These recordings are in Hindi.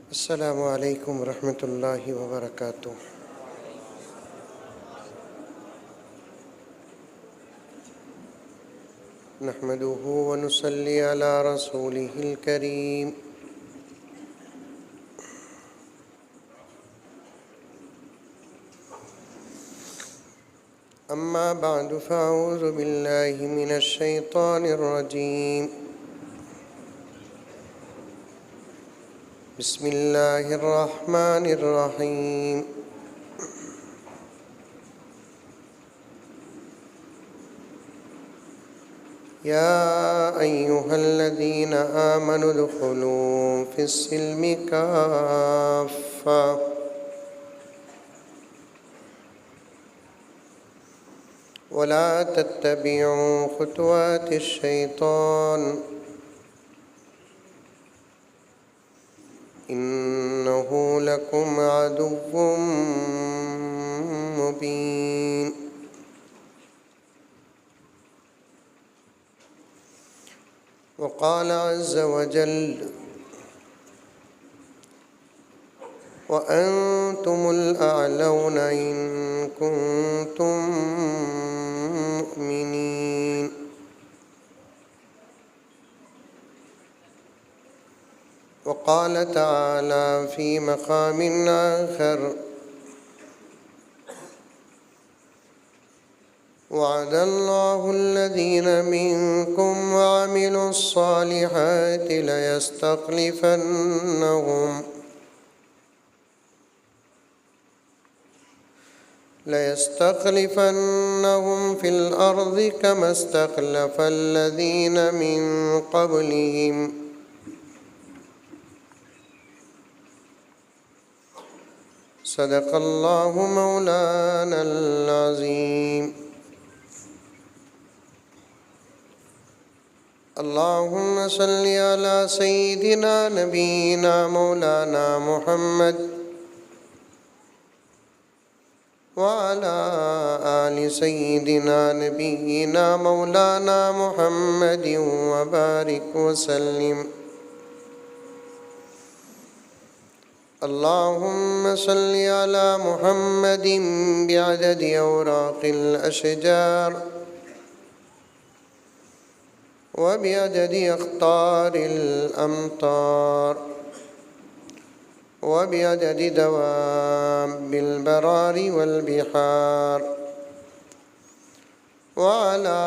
अस्सलामु अलैकुम रहमतुल्लाहि व बरकातुहू। नहमदुहु व नुसल्ली अला रसूलिहिल करीम। अम्मा बअदु फ़अऊज़ु बिल्लाहि मिनश शैतानिर रजीम। बिस्मिल्लाहिर रहमानिर रहीम। या अय्युहल्लज़ीना आमनु उदख़ुलू फ़िस्सिल्मि काफ़्फ़ा वला तत्तबिऊ ख़ुतवातिश शैतान इन्नहु लकुम अदुव्वुम मुबीन। वक़ाल अज़्ज़ वजल वअन्तुमुल अअलौना इन कुन्तुम मुअ्मिनीन। वक़ाल तआला फ़ी मक़ामिन आख़र वअदल्लाहुल्लज़ीना मिनकुम वअमिलुस्सालिहाति लयस्तख़लिफ़न्नहुम फ़िल अर्ज़ि कमा इस्तख़लफ़ल्लज़ीना मिन क़ब्लिहिम सदक़ल्लाहु मौलानल अज़ीम। अल्लाहुम्मा सल्लि अला सय्यिदिना नबीना मौलाना मुहम्मद व अला आलि सय्यिदिना नबीना मौलाना मुहम्मदिन व बारिक व सल्लिम। अल्लाहुम्मा सल्लि अला मुहम्मदिन बिअददि औराक़िल अशजार व बिअददि अख़्तारिल अमतार व बिअददि दवाबिल बरारि वल बिहार व अला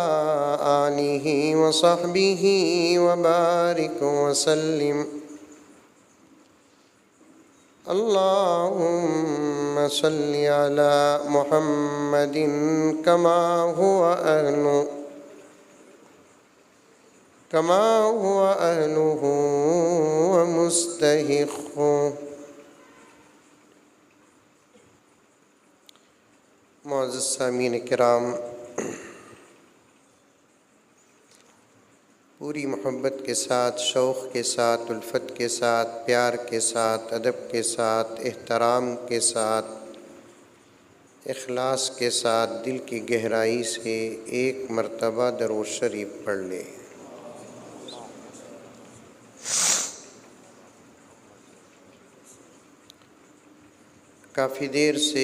आलिहि व सहबिहि व बारिक व सल्लिम। अल्लाहुम्मा सल्लि अला मुहम्मदिन कमा हुवा अहलुहु व मुस्तहिक़्क़ुहु। मुअज़्ज़ज़ सामीन किराम, पूरी मोहब्बत के साथ, शौक़ के साथ, उल्फत के साथ, प्यार के साथ, अदब के साथ, एहतराम के साथ, इखलास के साथ, दिल की गहराई से एक मरतबा दरूद शरीफ पढ़ लें। काफ़ी देर से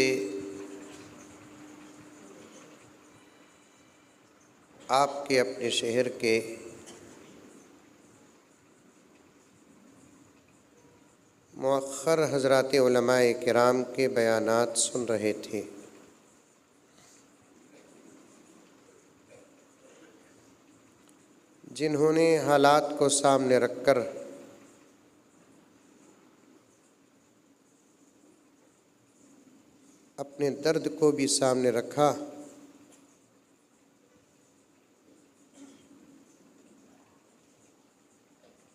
आपके अपने शहर के मुअख्खर हज़रात उलमाए किराम के बयानात सुन रहे थे। जिन्होंने हालात को सामने रखकर अपने दर्द को भी सामने रखा,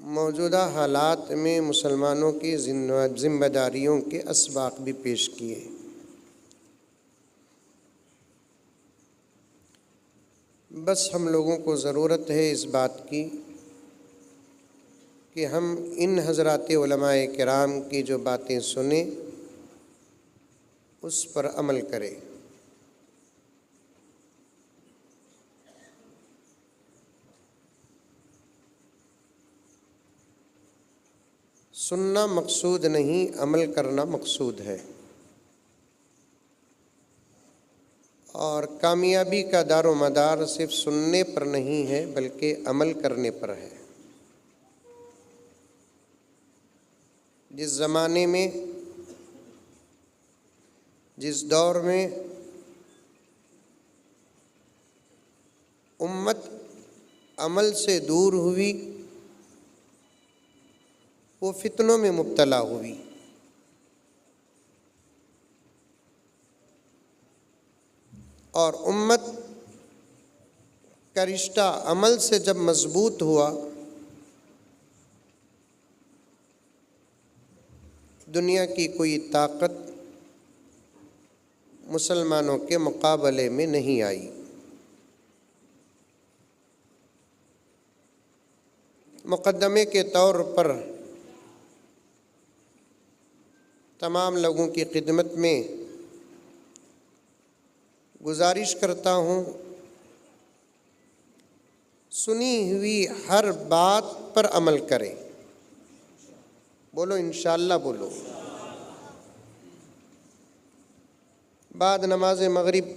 मौजूदा हालात में मुसलमानों की ज़िम्मेदारियों के असबाक़ भी पेश किए। बस हम लोगों को ज़रूरत है इस बात की कि हम इन हज़रात उलमाए किराम की जो बातें सुने उस पर अमल करें। सुनना मकसूद नहीं, अमल करना मकसूद है। और कामयाबी का दारो मदार सिर्फ सुनने पर नहीं है बल्कि अमल करने पर है। जिस ज़माने में, जिस दौर में उम्मत अमल से दूर हुई, वो फितनों में मुब्तला हुई। और उम्मत का रिश्ता अमल से जब मजबूत हुआ, दुनिया की कोई ताकत मुसलमानों के मुकाबले में नहीं आई। मुकद्दमे के तौर पर तमाम लोगों की खिदमत में गुजारिश करता हूँ, सुनी हुई हर बात पर अमल करें। बोलो इंशाअल्लाह बोलो। बाद नमाज मगरिब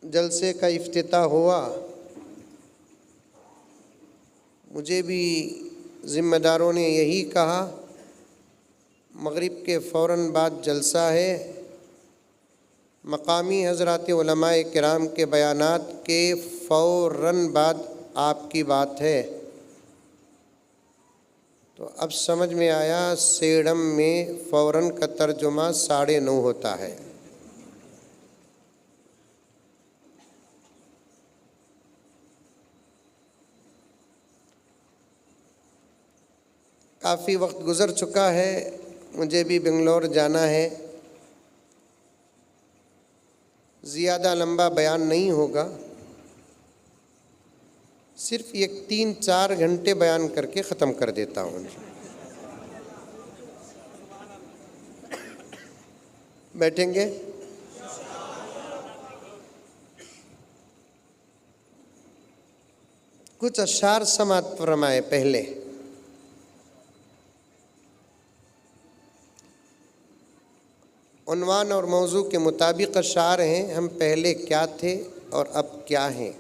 जलसे का इफ्तिताह हुआ, मुझे भी ज़िम्मेदारों ने यही कहा, मगरिब के फ़ौरन बाद जलसा है, मकामी हज़रात उलमाए किराम के बयानात के फ़ौरन बाद आपकी बात है। तो अब समझ में आया, सेडम में फ़ौरन का तर्जुमा 9:30 होता है। काफ़ी वक्त गुज़र चुका है, मुझे भी बेंगलोर जाना है। ज़्यादा लंबा बयान नहीं होगा, सिर्फ एक 3-4 घंटे बयान करके ख़त्म कर देता हूँ। बैठेंगे? कुछ अशार समात फरमाए। पहले उन्वान और मौजू के मुताबिक अशार हैं, हम पहले क्या थे और अब क्या हैं।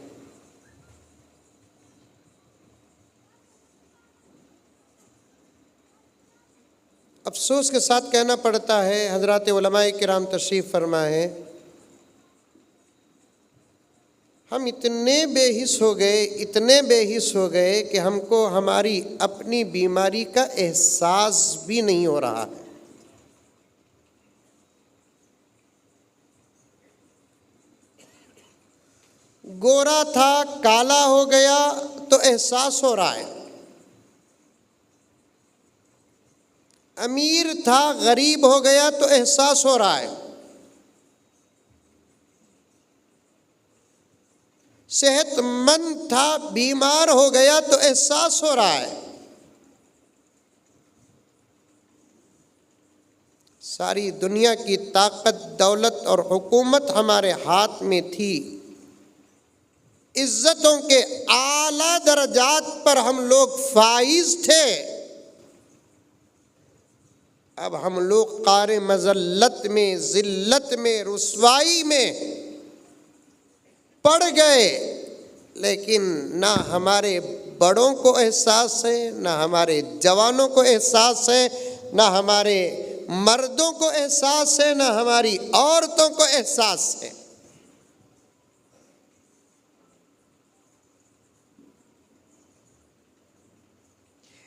अफसोस के साथ कहना पड़ता है, हज़रात उलमाए किराम तशरीफ़ फरमा है, हम इतने बेहिस हो गए, इतने बेहिस हो गए कि हमको हमारी अपनी बीमारी का एहसास भी नहीं हो रहा है। गोरा था काला हो गया तो एहसास हो रहा है, अमीर था गरीब हो गया तो एहसास हो रहा है, सेहतमंद था बीमार हो गया तो एहसास हो रहा है। सारी दुनिया की ताकत, दौलत और हुकूमत हमारे हाथ में थी, इज्जतों के आला दर्जात पर हम लोग फाइज थे। अब हम लोग क़ारे मज़ल्लत में, ज़िल्लत में, रुसवाई में पड़ गए। लेकिन ना हमारे बड़ों को एहसास है, ना हमारे जवानों को एहसास है, ना हमारे मर्दों को एहसास है, ना हमारी औरतों को एहसास है।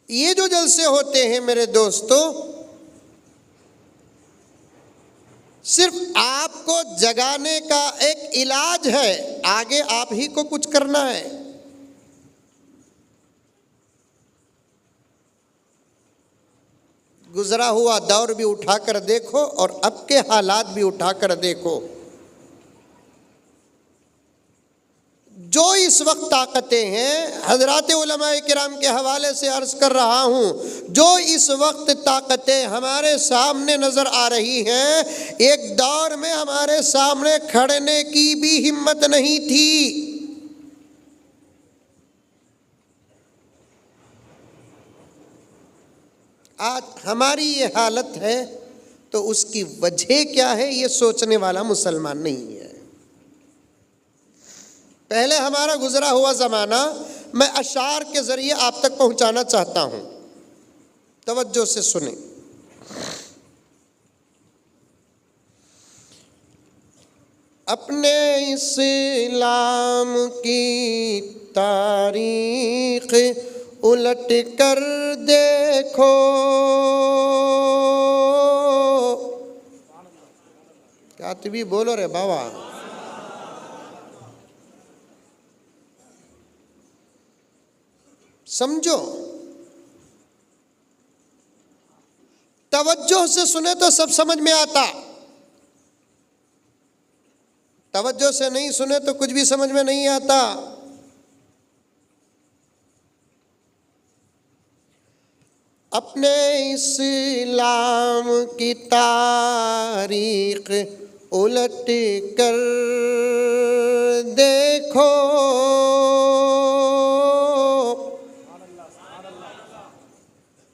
ये जो जलसे होते हैं मेरे दोस्तों, सिर्फ आपको जगाने का एक इलाज है, आगे आप ही को कुछ करना है। गुजरा हुआ दौर भी उठाकर देखो और अब के हालात भी उठाकर देखो। जो इस वक्त ताकतें हैं, हज़रात उलमाए किराम के हवाले से अर्ज़ कर रहा हूँ, जो इस वक्त ताकतें हमारे सामने नज़र आ रही हैं, एक दौर में हमारे सामने खड़ने की भी हिम्मत नहीं थी। आज हमारी ये हालत है तो उसकी वजह क्या है ये सोचने वाला मुसलमान नहीं है। पहले हमारा गुजरा हुआ ज़माना मैं अशार के ज़रिए आप तक पहुंचाना चाहता हूं, तवज्जो से सुने। अपने इस्लाम की तारीख उलट कर देखो, कातिबी बोलो रे बाबा। समझो, तवज्जो से सुने तो सब समझ में आता, तवज्जो से नहीं सुने तो कुछ भी समझ में नहीं आता। अपने इस्लाम की तारीख उलट कर देखो,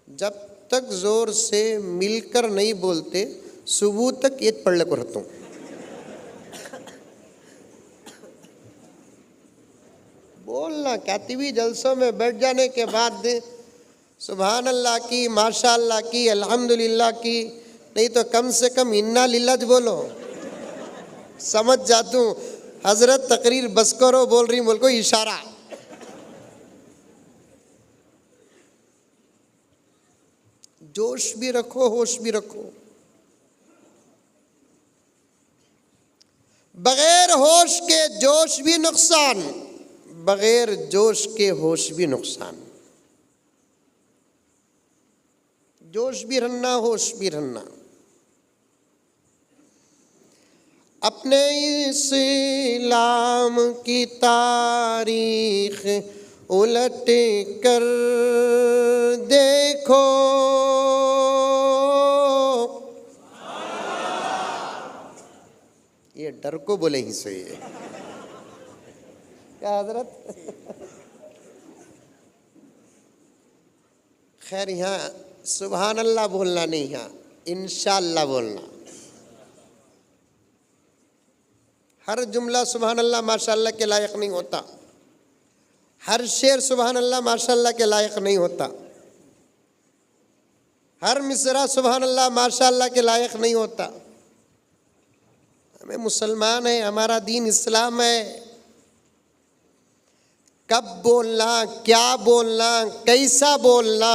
जब तक जोर से मिलकर नहीं बोलते सुबह तक ये पढ़ को रहता हूं। बोलना कातिबी जलसों में बैठ जाने के बाद सुभान अल्लाह की, माशा अल्लाह की, अल्हम्दुलिल्लाह की, नहीं तो कम से कम इन्ना लिल्लाह बोलो, समझ जाता हूँ। हजरत तकरीर बस करो बोल रही, बोल को इशारा। जोश भी रखो, होश भी रखो। बगैर होश के जोश भी नुकसान, बगैर जोश के होश भी नुकसान। जोश भी रहना, होश भी रहना। अपने इस्लाम की तारीख उलट कर देखो, ये डर को बोले ही सही है क्या हजरत? खैर यहाँ सुभान अल्लाह बोलना नहीं, यहाँ इंशाअल्लाह बोलना। हर जुमला सुभान अल्लाह माशाअल्लाह के लायक नहीं होता, हर शेर सुभान अल्लाह माशाअल्लाह के लायक नहीं होता, हर मिसरा सुभान अल्लाह माशाअल्लाह के लायक नहीं होता। हमें मुसलमान है, हमारा दीन इस्लाम है। कब बोलना, क्या बोलना, कैसा बोलना,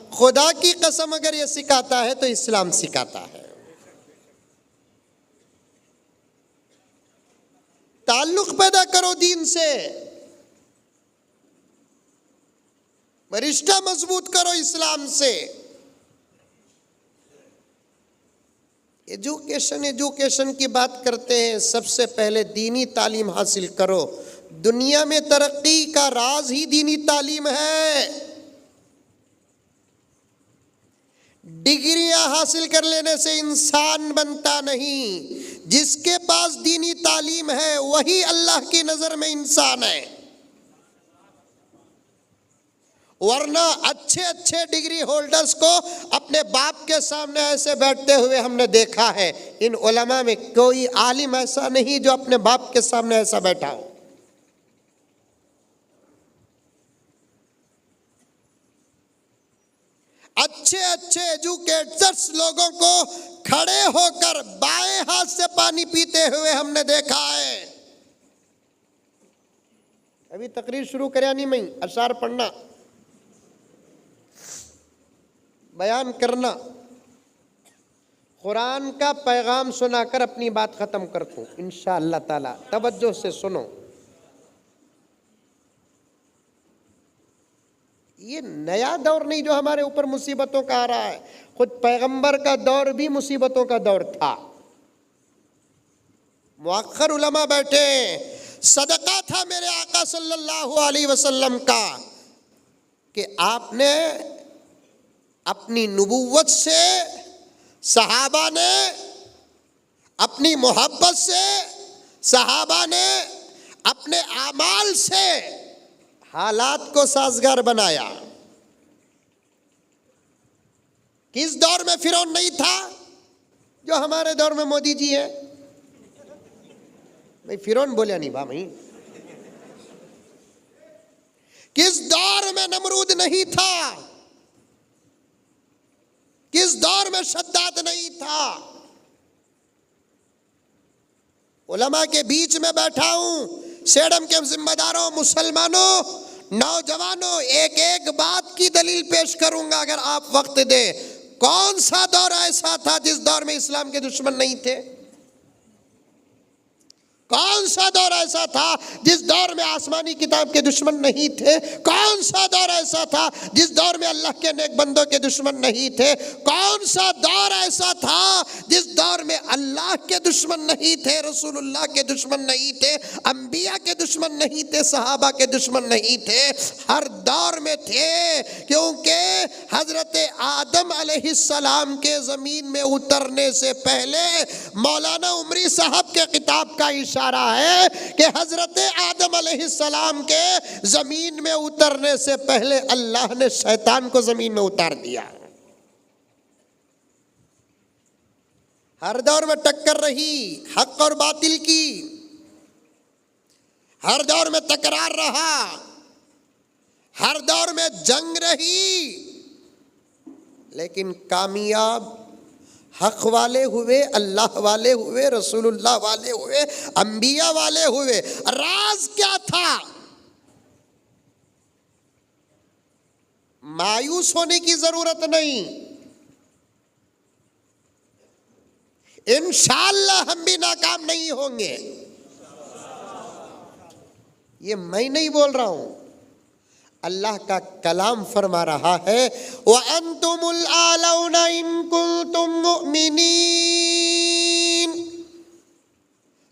खुदा की कसम अगर ये सिखाता है तो इस्लाम सिखाता है। ताल्लुक पैदा करो दीन से, रिश्ता मजबूत करो इस्लाम से। एजुकेशन की बात करते हैं, सबसे पहले दीनी तालीम हासिल करो। दुनिया में तरक्की का राज ही दीनी तालीम है। डिग्रियां हासिल कर लेने से इंसान बनता नहीं, जिसके पास दीनी तालीम है वही अल्लाह की नजर में इंसान है। वरना अच्छे अच्छे डिग्री होल्डर्स को अपने बाप के सामने ऐसे बैठते हुए हमने देखा है। इन उलमा में कोई आलिम ऐसा नहीं जो अपने बाप के सामने ऐसा बैठा हो। अच्छे अच्छे एजुकेटर्स लोगों को खड़े होकर बाएं हाथ से पानी पीते हुए हमने देखा है। अभी तकरीर शुरू करया नहीं, मैं अशार पढ़ना, बयान करना, कुरान का पैगाम सुनाकर अपनी बात खत्म करता हूं इंशाअल्लाह ताला। तवज्जो से सुनो, ये नया दौर नहीं जो हमारे ऊपर मुसीबतों का आ रहा है। खुद पैगंबर का दौर भी मुसीबतों का दौर था। मुअक्खर उलमा बैठे, सदका था मेरे आका सल्लल्लाहु अलैहि वसल्लम का कि आपने अपनी नबूवत से, सहाबा ने अपनी मोहब्बत से, सहाबा ने अपने आमाल से हालात को साजगार बनाया। किस दौर में फिरौन नहीं था जो हमारे दौर में मोदी जी है? भाई फिरौन बोलिया नहीं भाई। किस दौर में नमरूद नहीं था? किस दौर में शद्दाद नहीं था? उलमा के बीच में बैठा हूं, सेडम के जिम्मेदारों, मुसलमानों, नौजवानों, एक एक बात की दलील पेश करूंगा अगर आप वक्त दे। कौन सा दौर ऐसा था जिस दौर में इस्लाम के दुश्मन नहीं थे? कौन सा दौर ऐसा था जिस दौर में आसमानी किताब के दुश्मन नहीं थे? कौन सा दौर ऐसा था जिस दौर में अल्लाह के नेक बंदों के दुश्मन नहीं थे? कौन सा दौर ऐसा था जिस दौर में अल्लाह के दुश्मन नहीं थे, रसूलुल्लाह के दुश्मन नहीं थे, अंबिया के दुश्मन नहीं थे, सहाबा के दुश्मन नहीं थे? हर दौर में थे, क्योंकि हजरत आदम अलैहिस्सलाम के जमीन में उतरने से पहले मौलाना उमरी साहब के किताब का इशारा है कि हजरत आदम अलैहिस्सलाम के जमीन में उतरने से पहले अल्लाह ने शैतान को जमीन में उतार दिया। हर दौर में टक्कर रही हक और बातिल की, हर दौर में तकरार रहा, हर दौर में जंग रही, लेकिन कामयाब हक वाले हुए, अल्लाह वाले हुए, रसूलुल्लाह वाले हुए, अंबिया वाले हुए। राज क्या था? मायूस होने की जरूरत नहीं, इंशाअल्लाह हम भी नाकाम नहीं होंगे। ये मैं नहीं बोल रहा हूं, अल्लाह का कलाम फरमा रहा है, व अंतुमुल आलौना इन कुंतुम मुमिनीन,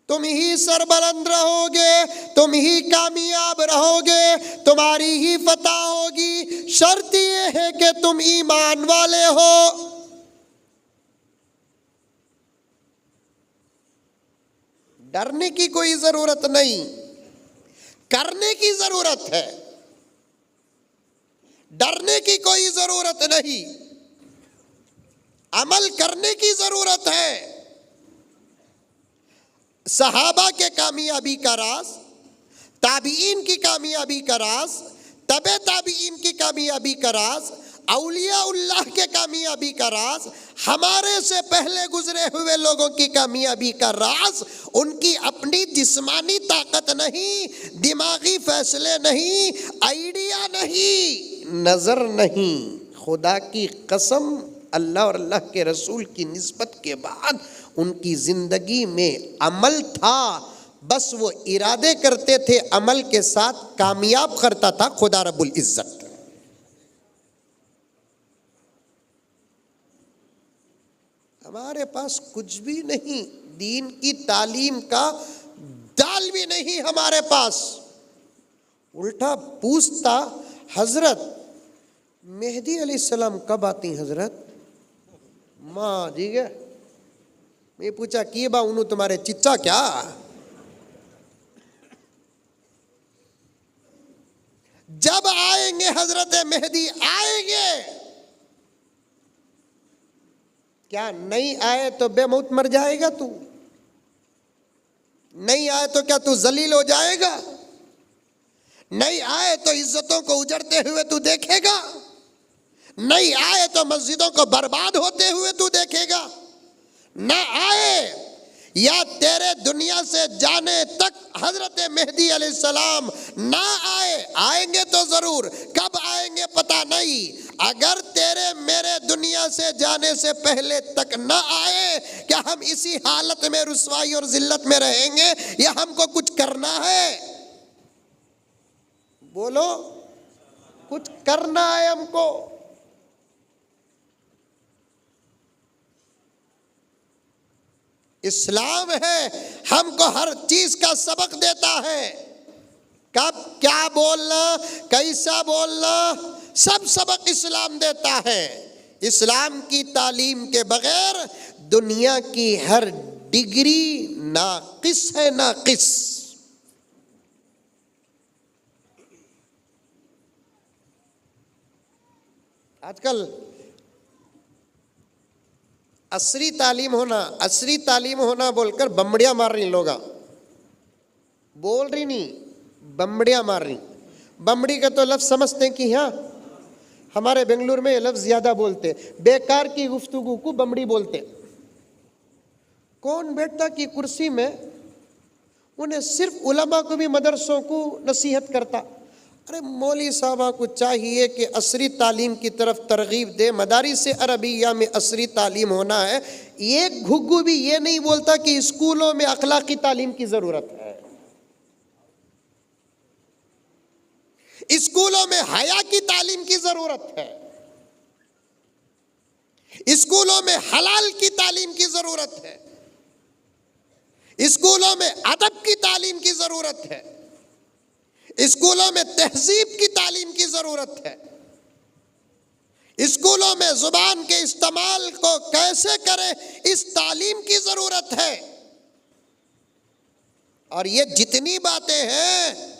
तुम ही सरबलंद रहोगे, तुम ही कामयाब रहोगे, तुम्हारी ही फतह होगी, शर्त ये है कि तुम ईमान वाले हो। डरने की कोई जरूरत नहीं, करने की जरूरत है। डरने की कोई जरूरत नहीं, अमल करने की जरूरत है। सहाबा के कामयाबी का राज, ताबीइन की कामयाबी का राज, तबे ताबीइन की कामयाबी का राज, औलियाउल्लाह के कामयाबी का राज, हमारे से पहले गुजरे हुए लोगों की कामयाबी का राज उनकी अपनी जिस्मानी ताकत नहीं, दिमागी फैसले नहीं, आइडिया नहीं, नजर नहीं। खुदा की कसम, अल्लाह और अल्लाह के रसूल की निस्बत के बाद उनकी जिंदगी में अमल था। बस वो इरादे करते थे, अमल के साथ कामयाब करता था खुदा रब्बुल इज्जत। हमारे पास कुछ भी नहीं, दीन की तालीम का दाल भी नहीं हमारे पास। उल्टा पूछता, हजरत मेहदी अलैहिस्सलाम कब आती हजरत? माँ जी गए, मैं पूछा कि बा उन्हों तुम्हारे चिच्चा क्या? जब आएंगे हजरत मेहदी आएंगे। क्या नहीं आए तो बेमौत मर जाएगा तू? नहीं आए तो क्या तू जलील हो जाएगा? नहीं आए तो इज्जतों को उजड़ते हुए तू देखेगा? नहीं आए तो मस्जिदों को बर्बाद होते हुए तू देखेगा? ना आए या तेरे दुनिया से जाने तक हजरत मेहदी अलैहिस्सलाम ना आए, आएंगे तो जरूर, कब आएंगे पता नहीं। अगर तेरे मेरे दुनिया से जाने से पहले तक ना आए, क्या हम इसी हालत में रुसवाई और जिल्लत में रहेंगे या हमको कुछ करना है? बोलो, कुछ करना है हमको। इस्लाम है, हमको हर चीज का सबक देता है। कब क्या बोलना, कैसा बोलना, सब सबक इस्लाम देता है। इस्लाम की तालीम के बगैर दुनिया की हर डिग्री नाकिस है, नाकिस। आजकल असरी तालीम होना बोलकर बम्बड़ियां मार रही लोग, बोल रही नहीं, बम्बड़ियां मार रही। बम्बड़ी का तो लफ्ज़ समझते हैं कि हाँ, हमारे बेंगलुरु में ये लफ्ज़ ज़्यादा बोलते, बेकार की गुफ्तगू को बम्बड़ी बोलते। कौन बैठता की कुर्सी में, उन्हें सिर्फ उलमा को भी मदरसों को नसीहत करता। अरे मौली साहबा को चाहिए कि असरी तालीम की तरफ तरगीब दे, मदारिस अरबिया में असरी तालीम होना है। एक घुग्गू भी ये नहीं बोलता कि स्कूलों में अखलाकी तालीम की ज़रूरत है, स्कूलों में हया की तालीम की ज़रूरत है, स्कूलों में हलाल की तालीम की ज़रूरत है, स्कूलों में अदब की तालीम की ज़रूरत है, स्कूलों में तहजीब की तालीम की ज़रूरत है, स्कूलों में ज़ुबान के इस्तेमाल को कैसे करें इस तालीम की ज़रूरत है। और ये जितनी बातें हैं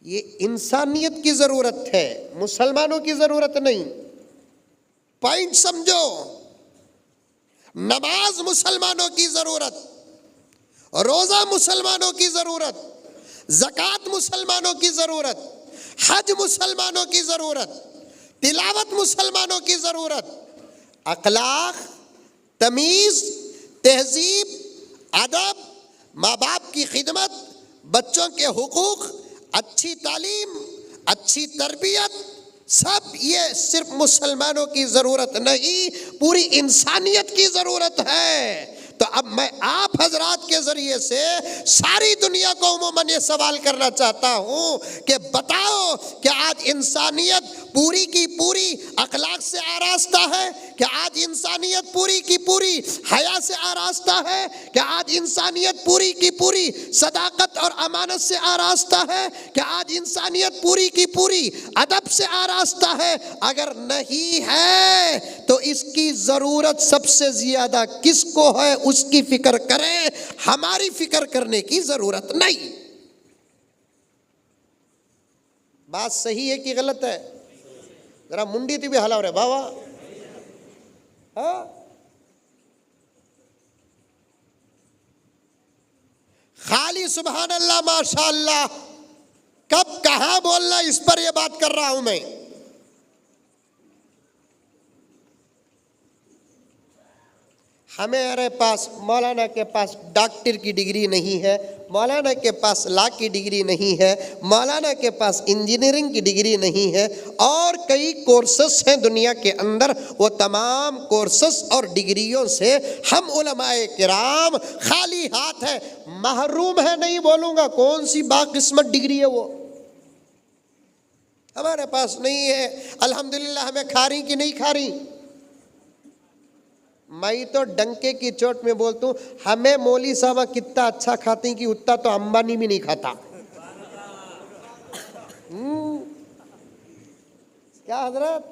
ये इंसानियत की ज़रूरत है, मुसलमानों की ज़रूरत नहीं। पॉइंट समझो, नमाज मुसलमानों की ज़रूरत, रोज़ा मुसलमानों की ज़रूरत, ज़कात मुसलमानों की ज़रूरत, हज मुसलमानों की ज़रूरत, तिलावत मुसलमानों की ज़रूरत, अखलाक, तमीज़, तहजीब, अदब, माँ बाप की खिदमत, बच्चों के हुकूक, अच्छी तालीम, अच्छी तरबियत, सब ये सिर्फ मुसलमानों की ज़रूरत नहीं, पूरी इंसानियत की ज़रूरत है। तो अब मैं आप हजरात के ज़रिए से सारी दुनिया को उमूमन ये सवाल करना चाहता हूँ कि बताओ कि आज इंसानियत पूरी की पूरी अखलाक से आरास्ता है? क्या आज इंसानियत पूरी की पूरी हया से आरास्ता है? क्या आज इंसानियत पूरी की पूरी सदाकत और अमानत से आरास्ता है? क्या आज इंसानियत पूरी की पूरी अदब से आरास्ता है? अगर नहीं है तो इसकी ज़रूरत सबसे ज़्यादा किसको है उसकी फिक्र करें, हमारी फिक्र करने की ज़रूरत नहीं। बात सही है कि गलत है? जरा मुंडी भी हलाओ रे बाबा। हाँ, खाली सुभान अल्लाह माशाअल्लाह कब कहाँ बोलना, इस पर यह बात कर रहा हूं मैं। हमारे पास मौलाना के पास डॉक्टर की डिग्री नहीं है, मौलाना के पास लॉ की डिग्री नहीं है, मौलाना के पास इंजीनियरिंग की डिग्री नहीं है, और कई कोर्सेस हैं दुनिया के अंदर। वो तमाम कोर्सेस और डिग्रियों से हम उलमाए किराम खाली हाथ है, महरूम है। नहीं बोलूँगा कौन सी बाकिस्मत डिग्री है वो हमारे पास नहीं है। अल्हम्दुलिल्लाह हमें खा रही कि नहीं खा रही, मैं तो डंके की चोट में बोलता हूँ, हमें मौली साहबा कितना अच्छा खाती कि उतना तो अंबानी भी नहीं खाता। क्या हजरत,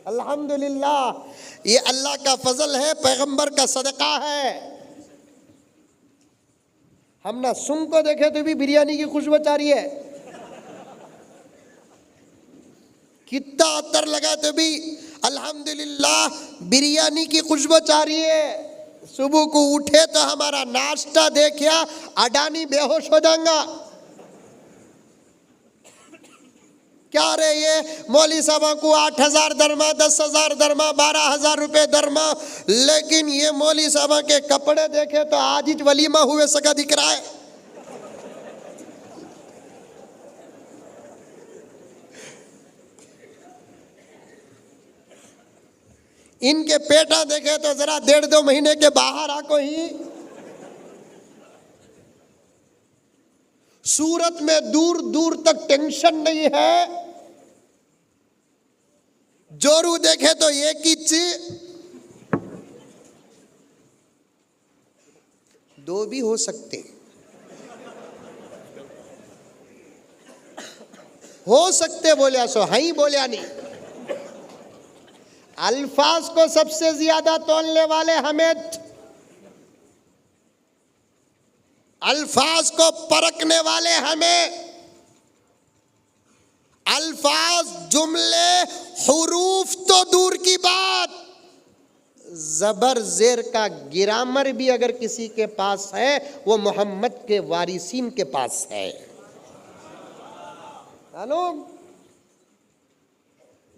अल्हम्दुलिल्लाह ये अल्लाह का फजल है, पैगंबर का सदका है। हम ना सुन को देखे तो भी बिरयानी की खुशबू आ रही है, कितना अतर लगा तो भी अल्हम्दुलिल्लाह बिरयानी की खुशबू आ रही है। सुबह को उठे तो हमारा नाश्ता देखिया अडानी बेहोश हो जाएगा। क्या रे ये मौली साहबा को 8,000 दरमा, 10,000 दरमा, 12,000 रुपए दरमा, लेकिन ये मौली साहबा के कपड़े देखे तो आज ही वलीमा हुए सका दिख रहा है। इनके पेटा देखे तो जरा 1.5-2 महीने के बाहर आको ही। सूरत में दूर दूर तक टेंशन नहीं है, जोरू देखे तो एक ही चीज, 2 भी हो सकते, बोलिया सो हई बोलिया नहीं। अल्फाज को सबसे ज्यादा तोलने वाले हमें, अल्फाज को परखने वाले हमें, अल्फाज जुमले हुरूफ तो दूर की बात, जबर जेर का ग्रामर भी अगर किसी के पास है वो मोहम्मद के वारिसीन के पास है। मालूम,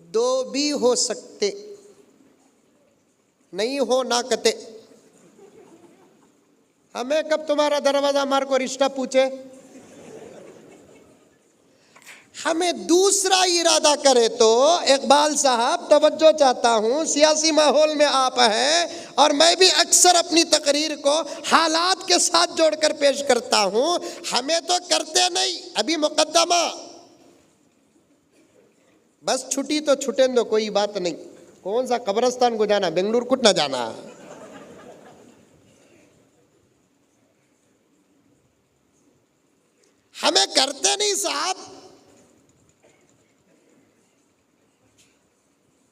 दो भी हो सकते, नहीं हो ना कते। हमें कब तुम्हारा दरवाजा मार को रिश्ता पूछे, हमें दूसरा इरादा करे तो। इकबाल साहब, तवज्जो चाहता हूं, सियासी माहौल में आप हैं और मैं भी अक्सर अपनी तकरीर को हालात के साथ जोड़कर पेश करता हूं। हमें तो करते नहीं, अभी मुकद्दमा, बस छुट्टी तो छुटे दो, कोई बात नहीं। कौन सा कब्रिस्तान को जाना, बेंगलुरु कुछ ना जाना। हमें करते नहीं साहब,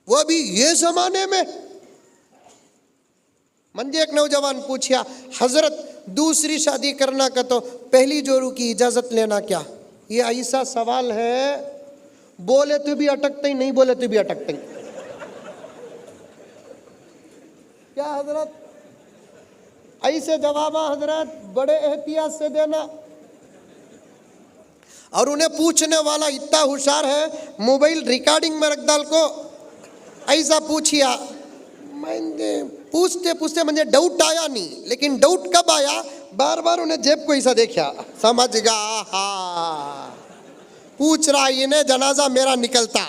वो भी ये जमाने में। मंजे एक नौजवान पूछा, हजरत दूसरी शादी करना का तो पहली जोरू की इजाजत लेना क्या? ये ऐसा सवाल है, बोले तो भी अटकते ही, नहीं बोले तो भी अटकते ही। क्या हजरत, ऐसे जवाब हजरत बड़े एहतियात से देना। और उन्हें पूछने वाला इतना होशियार है, मोबाइल रिकॉर्डिंग में रख डाल को ऐसा पूछिया। मैंने पूछते पूछते मुझे डाउट आया नहीं, लेकिन डाउट कब आया, बार बार उन्हें जेब को ऐसा देखा, समझ गया, हाँ पूछ रहा इन्हें जनाजा मेरा निकलता।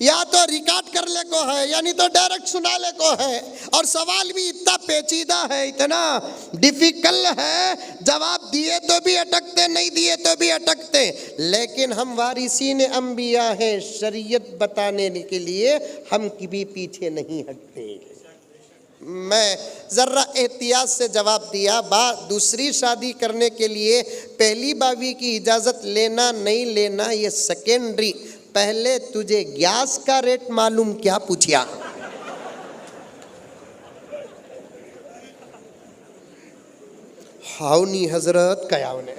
या तो रिकॉर्ड कर ले को है, यानी तो डायरेक्ट सुना ले को है। और सवाल भी इतना पेचीदा है, इतना डिफिकल्ट है, जवाब दिए तो भी अटकते, नहीं दिए तो भी अटकते। लेकिन हम वारिसीन अंबिया हैं, शरीयत बताने के लिए हम कभी पीछे नहीं हटते। मैं जरा एहतियात से जवाब दिया, दूसरी शादी करने के लिए पहली बावी की इजाजत लेना नहीं लेना ये सेकेंडरी, पहले तुझे गैस का रेट मालूम क्या पूछा? हाउनी हजरत कयावने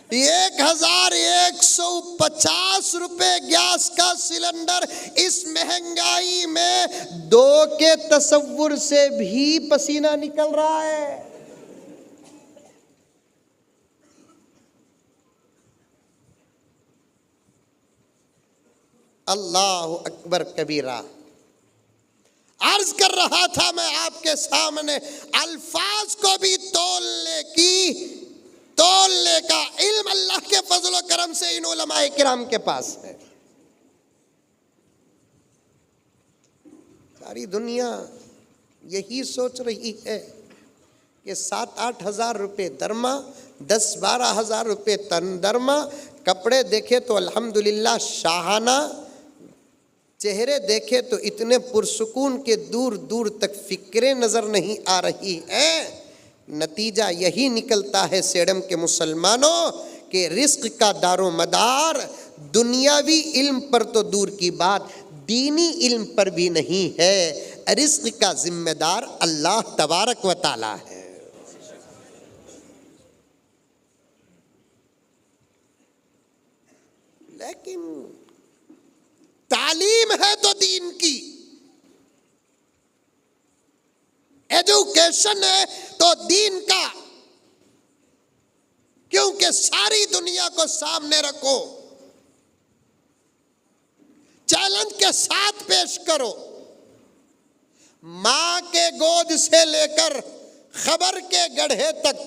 1150 रुपए गैस का सिलेंडर। इस महंगाई में दो के तसव्वुर से भी पसीना निकल रहा है। अल्लाह अकबर कबीरा। अर्ज कर रहा था मैं आपके सामने, अल्फाज को भी तोलने का इल्म अल्लाह के फजल व करम से इन उलमाए किराम के पास है। सारी दुनिया यही सोच रही है कि 7-8 हजार रुपये दरमा, 10-12 हजार रुपये तन दरमा, कपड़े देखे तो अल्हम्दुलिल्लाह शाहाना, चेहरे देखे तो इतने पुरसुकून के दूर दूर तक फिक्रें नजर नहीं आ रही है। नतीजा यही निकलता है सेडम के मुसलमानों के रिस्क का दारो मदार दुनियावी इल्म पर तो दूर की बात, दीनी इल्म पर भी नहीं है। रिस्क का जिम्मेदार अल्लाह तबारक व ताला है। लेकिन तालीम है तो दीन की, एजुकेशन है तो दीन का, क्योंकि सारी दुनिया को सामने रखो, चैलेंज के साथ पेश करो। मां के गोद से लेकर खबर के गड्ढे तक,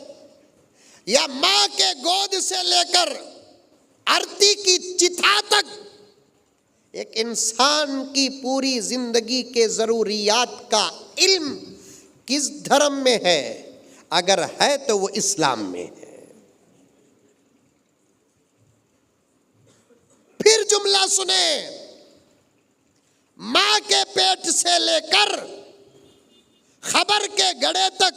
या मां के गोद से लेकर आरती की चिता तक, एक इंसान की पूरी जिंदगी के जरूरियात का इल्म किस धर्म में है? अगर है तो वो इस्लाम में है। फिर जुमला सुने, मां के पेट से लेकर खबर के गड्ढे तक,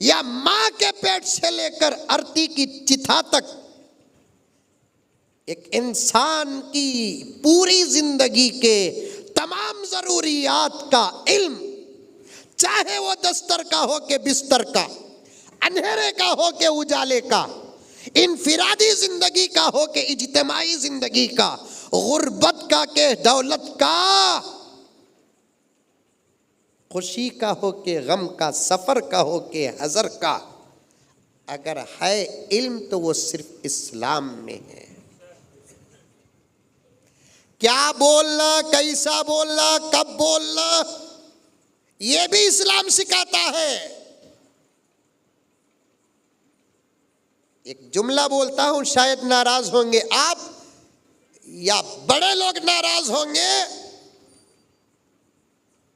या मां के पेट से लेकर आरती की चिता तक, एक इंसान की पूरी जिंदगी के तमाम जरूरियात का इल्म, चाहे वो दस्तर का हो के बिस्तर का, अंधेरे का हो के उजाले का, इनफिरादी जिंदगी का हो के इज्तिमाई जिंदगी का, गुर्बत का के दौलत का, खुशी का हो के गम का, सफर का हो के हजर का, अगर है इल्म तो वो सिर्फ इस्लाम में है। क्या बोलना, कैसा बोलना, कब बोलना, ये भी इस्लाम सिखाता है। एक जुमला बोलता हूं, शायद नाराज होंगे आप या बड़े लोग नाराज होंगे।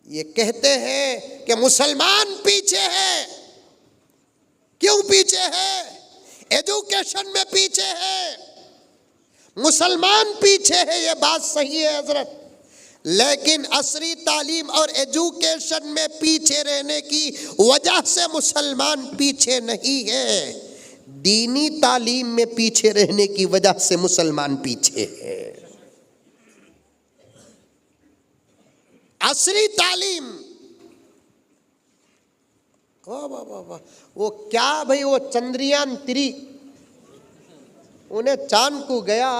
ये कहते हैं कि मुसलमान पीछे है। क्यों पीछे है? एजुकेशन में पीछे है, मुसलमान पीछे है, ये बात सही है हजरत। लेकिन असरी तालीम और एजुकेशन में पीछे रहने की वजह से मुसलमान पीछे नहीं है, दीनी तालीम में पीछे रहने की वजह से मुसलमान पीछे है। असरी तालीम, वाह वाह वाह वाह, वो क्या भाई, वो चंद्रयान 3 उन्हें चांद को गया,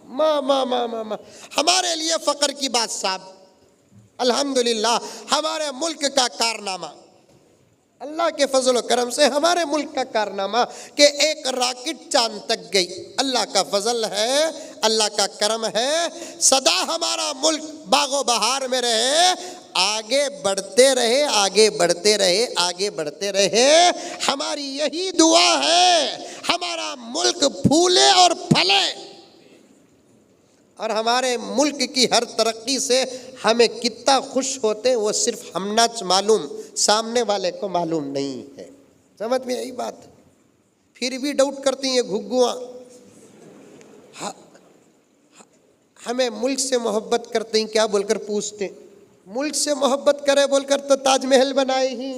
माँ माँ माँ माँ माँ। हमारे लिए फक्र की बात साहब, अल्हम्दुलिल्लाह हमारे मुल्क का कारनामा, अल्लाह के फजल करम से हमारे मुल्क का कारनामा कि एक रॉकेट चांद तक गई। अल्लाह का फजल है, अल्लाह का करम है। सदा हमारा मुल्क बागो बहार में रहे, आगे बढ़ते रहे, आगे बढ़ते रहे, आगे बढ़ते रहे। हमारी यही दुआ है, हमारा मुल्क फूले और फले। और हमारे मुल्क की हर तरक्की से हमें कितना खुश होते हैं वो सिर्फ हमना मालूम, सामने वाले को मालूम नहीं है। समझ में यही बात। फिर भी डाउट करती हैं घुग्गुआ। हमें मुल्क से मोहब्बत करते हैं क्या बोलकर पूछते, मुल्क से मोहब्बत करे बोलकर तो ताजमहल बनाए ही,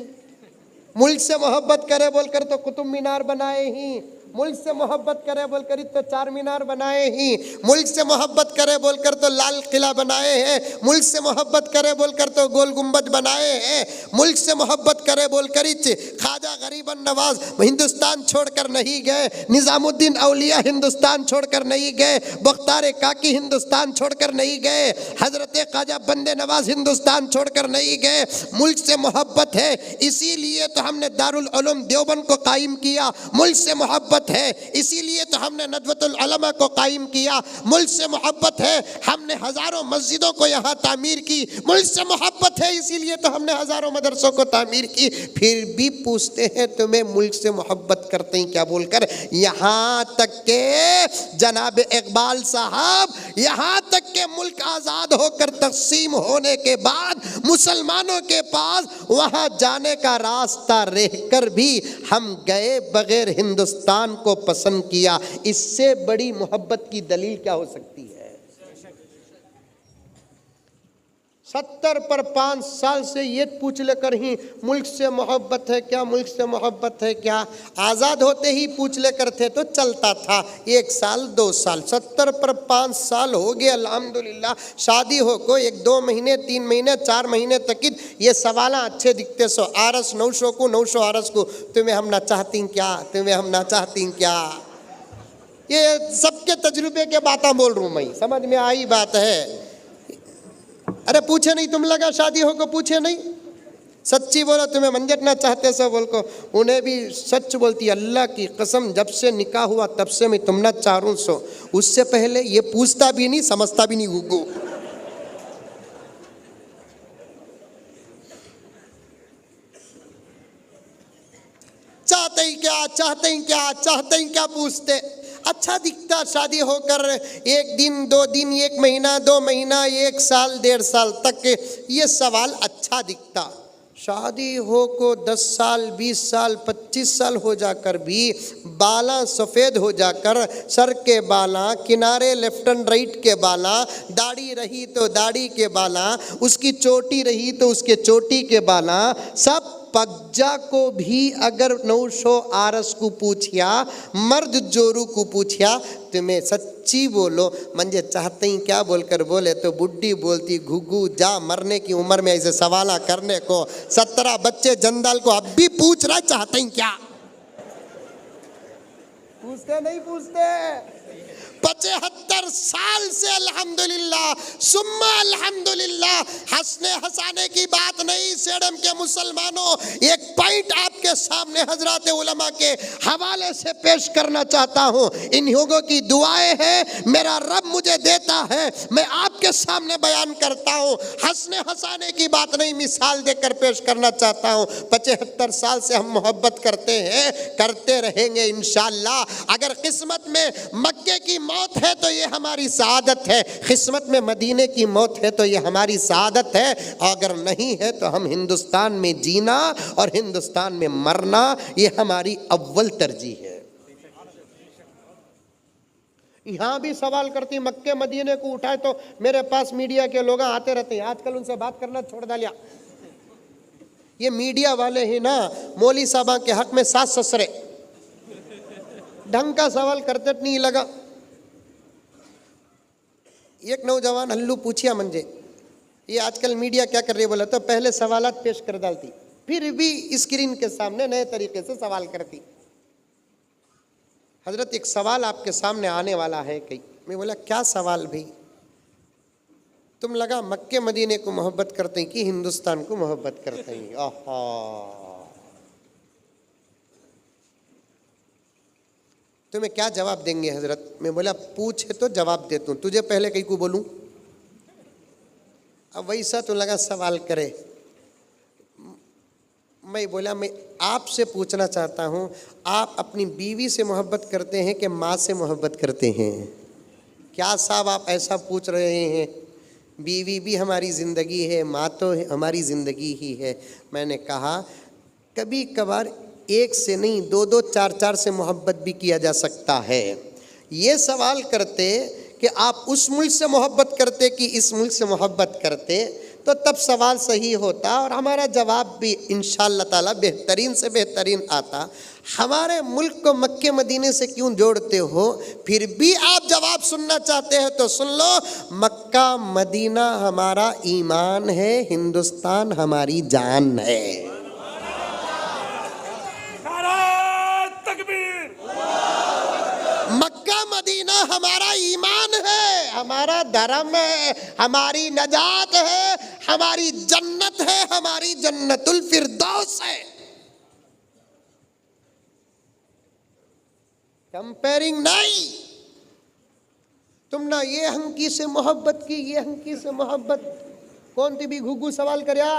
मुल्क से मोहब्बत करे बोलकर तो कुतुब मीनार बनाए ही, मुल्क से मोहब्बत करे बोलकर तो चार मीनार बनाए ही, मुल्क से मोहब्बत करे बोलकर तो लाल किला बनाए हैं, मुल्क से मोहब्बत करे बोलकर तो गोल गुंबद बनाए हैं, मुल्क से मोहब्बत करे बोलकर ख्वाजा गरीबन नवाज हिंदुस्तान छोड़कर नहीं गए, निजामुद्दीन औलिया हिंदुस्तान छोड़कर नहीं गए, बख्तार काकी हिंदुस्तान छोड़कर नहीं गए, हजरत ख्वाजा बंदे नवाज हिंदुस्तान छोड़कर नहीं गए। मुल्क से मोहब्बत है, इसीलिए तो हमने दारुल उलूम देवबंद को कायम किया। मुल्क से मोहब्बत है, इसीलिए तो हमने नदवतुल उलमा को कायम किया। मुल्क से मोहब्बत है, हमने हजारों मस्जिदों को यहाँ तामीर की। मुल्क से मोहब्बत है, इसीलिए तो हमने हजारों मदरसों को तामीर की। फिर भी पूछते हैं तुम्हें मुल्क से मोहब्बत करते हैं क्या बोलकर। यहाँ तक के जनाब इकबाल साहब, यहाँ तक के मुल्क आज़ाद होकर तकसीम होने के बाद मुसलमानों के पास वहाँ जाने का रास्ता रहकर भी हम गए बगैर हिंदुस्तान को पसंद किया। इससे बड़ी मोहब्बत की दलील क्या हो सकती है। 70 पर 5 साल से ये पूछ लेकर ही मुल्क से मोहब्बत है क्या, मुल्क से मोहब्बत है क्या। आज़ाद होते ही पूछ लेकर थे तो चलता था, 1 साल 2 साल, 70 पर 5 साल हो गए अल्हम्दुलिल्लाह। शादी हो को 1-2 महीने 3 महीने 4 महीने तक ये सवाल अच्छे दिखते सो आरस 900 को 900 आरस को, तुम्हें हम ना चाहती क्या, तुम्हें हम ना चाहती क्या। ये सबके तजुर्बे के बातें बोल रहा हूँ मैं, समझ में आई बात है। अरे पूछे नहीं तुम लगा शादी हो को, पूछे नहीं, सच्ची बोलो तुम्हें मंजटना चाहते सो बोल को। उन्हें भी सच बोलती, अल्लाह की कसम जब से निकाह हुआ तब से मैं तुम ना चारूं सो। उससे पहले ये पूछता भी नहीं, समझता भी नहीं गुग्गू। चाहते ही क्या, चाहते ही क्या, चाहते ही क्या पूछते। अच्छा दिखता शादी होकर 1 दिन 2 दिन 1 महीना 2 महीना 1 साल 1.5 साल तक ये सवाल अच्छा दिखता। शादी हो को 10 साल 20 साल 25 साल हो जाकर भी बाला सफ़ेद हो जाकर, सर के बाला किनारे लेफ्ट एंड राइट के बाला, दाढ़ी रही तो दाढ़ी के बाला, उसकी चोटी रही तो उसके चोटी के बाला, सब पगजा को भी अगर 900 आरस को पूछिया, मर्द जोरू को पूछिया, तुम्हें सच्ची बोलो मंजे चाहते ही क्या बोलकर बोले तो बुड्ढी बोलती घुग्गू जा, मरने की उम्र में ऐसे सवाल करने को 17 बच्चे जंदाल को अब भी पूछ रहा चाहते ही क्या। पूछते नहीं पूछते। 75 साल से अल्हम्दुलिल्लाह सुम्मा अल्हम्दुलिल्लाह, हंसने हंसाने की बात नहीं। सेडम के मुसलमानों, एक पॉइंट आपके सामने हजरत उलमा के हवाले से पेश करना चाहता हूँ। इन लोगों की दुआएं हैं, मेरा रब मुझे देता है, मैं आपके सामने बयान करता हूँ। हंसने हंसाने की बात नहीं, मिसाल देकर पेश करना चाहता हूँ। 75 साल से हम मोहब्बत करते हैं, करते रहेंगे इंशाअल्लाह। अगर किस्मत में मक्के की मौत है तो ये हमारी सआदत है, किस्मत में मदीने की मौत है तो ये हमारी सआदत है। अगर नहीं है तो हम हिंदुस्तान में जीना और हिंदुस्तान में मरना, ये हमारी अव्वल तरजीह है। यहाँ भी सवाल करती, मक्के मदीने को उठाए तो मेरे पास मीडिया के लोग आते रहते हैं। आजकल उनसे बात करना छोड़ डालिया। ये मीडिया वाले ही ना मौली साहबा के हक में सास ससुरे ढंग का सवाल करते नहीं लगा। एक नौजवान हल्लू पूछिया मंजे, ये आजकल मीडिया क्या कर रही है बोला, तो पहले सवालात पेश कर डालती, फिर भी स्क्रीन के सामने नए तरीके से सवाल करती। हजरत एक सवाल आपके सामने आने वाला है कई। मैं बोला क्या सवाल भाई? तुम लगा मक्के मदीने को मोहब्बत करते हैं कि हिंदुस्तान को मोहब्बत करते हैं? आहा, तुम्हें क्या जवाब देंगे हजरत? मैं बोला पूछे तो जवाब देता हूँ, तुझे पहले कहीं को बोलूं? अब वैसा तो लगा सवाल करे। मैं बोला मैं आपसे पूछना चाहता हूँ, आप अपनी बीवी से मोहब्बत करते हैं कि माँ से मोहब्बत करते हैं? क्या साहब आप ऐसा पूछ रहे हैं? बीवी भी हमारी ज़िंदगी है, माँ तो हमारी ज़िंदगी ही है। मैंने कहा कभी कभार एक से नहीं, दो दो चार चार से मोहब्बत भी किया जा सकता है। ये सवाल करते कि आप उस मुल्क से मोहब्बत करते कि इस मुल्क से मोहब्बत करते, तो तब सवाल सही होता और हमारा जवाब भी इंशाअल्लाह ताला बेहतरीन से बेहतरीन आता। हमारे मुल्क को मक्के मदीने से क्यों जोड़ते हो? फिर भी आप जवाब सुनना चाहते हैं तो सुन लो, मक्का मदीना हमारा ईमान है, हिंदुस्तान हमारी जान है। मक्का मदीना हमारा ईमान है, हमारा धर्म है, हमारी नजात है, हमारी जन्नत है, हमारी जन्नतुल फिरदौस है। कंपेयरिंग नहीं। तुम ना ये हंकी से मोहब्बत की, ये हंकी से मोहब्बत, कौन ती भी घुघू सवाल करया।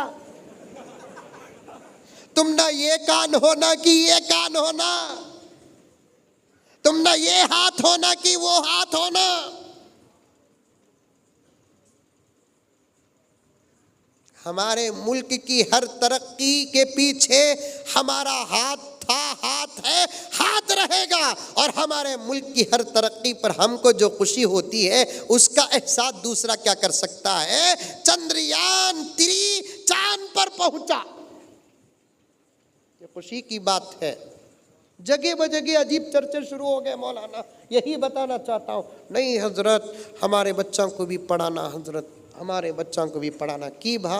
तुम ना ये कान होना कि ये कान होना, तुम ना ये हाथ होना कि वो हाथ होना। हमारे मुल्क की हर तरक्की के पीछे हमारा हाथ था, हाथ है, हाथ रहेगा। और हमारे मुल्क की हर तरक्की पर हमको जो खुशी होती है उसका एहसास दूसरा क्या कर सकता है? चंद्रयान 3 चांद पर पहुंचा, ये खुशी की बात है। जगह बजगह अजीब चर्चे शुरू हो गए। मौलाना यही बताना चाहता हूँ, नहीं हजरत हमारे बच्चों को भी पढ़ाना, हजरत हमारे बच्चों को भी पढ़ाना की भा।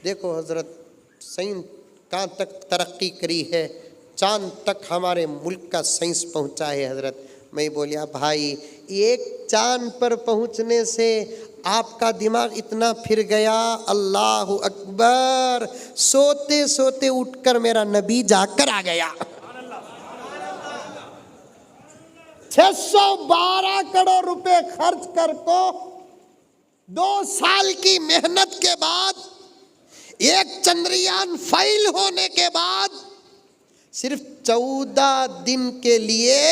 देखो हजरत साइंस कहाँ तक तरक्की करी है, चांद तक हमारे मुल्क का साइंस पहुँचा है हजरत। मैं बोलिया भाई, एक चांद पर पहुँचने से आपका दिमाग इतना फिर गया, अल्लाह अकबर, सोते सोते उठकर मेरा नबी जाकर आ गया। 612 करोड़ रुपए खर्च कर को 2 साल की मेहनत के बाद, एक चंद्रयान फाइल होने के बाद, सिर्फ 14 दिन के लिए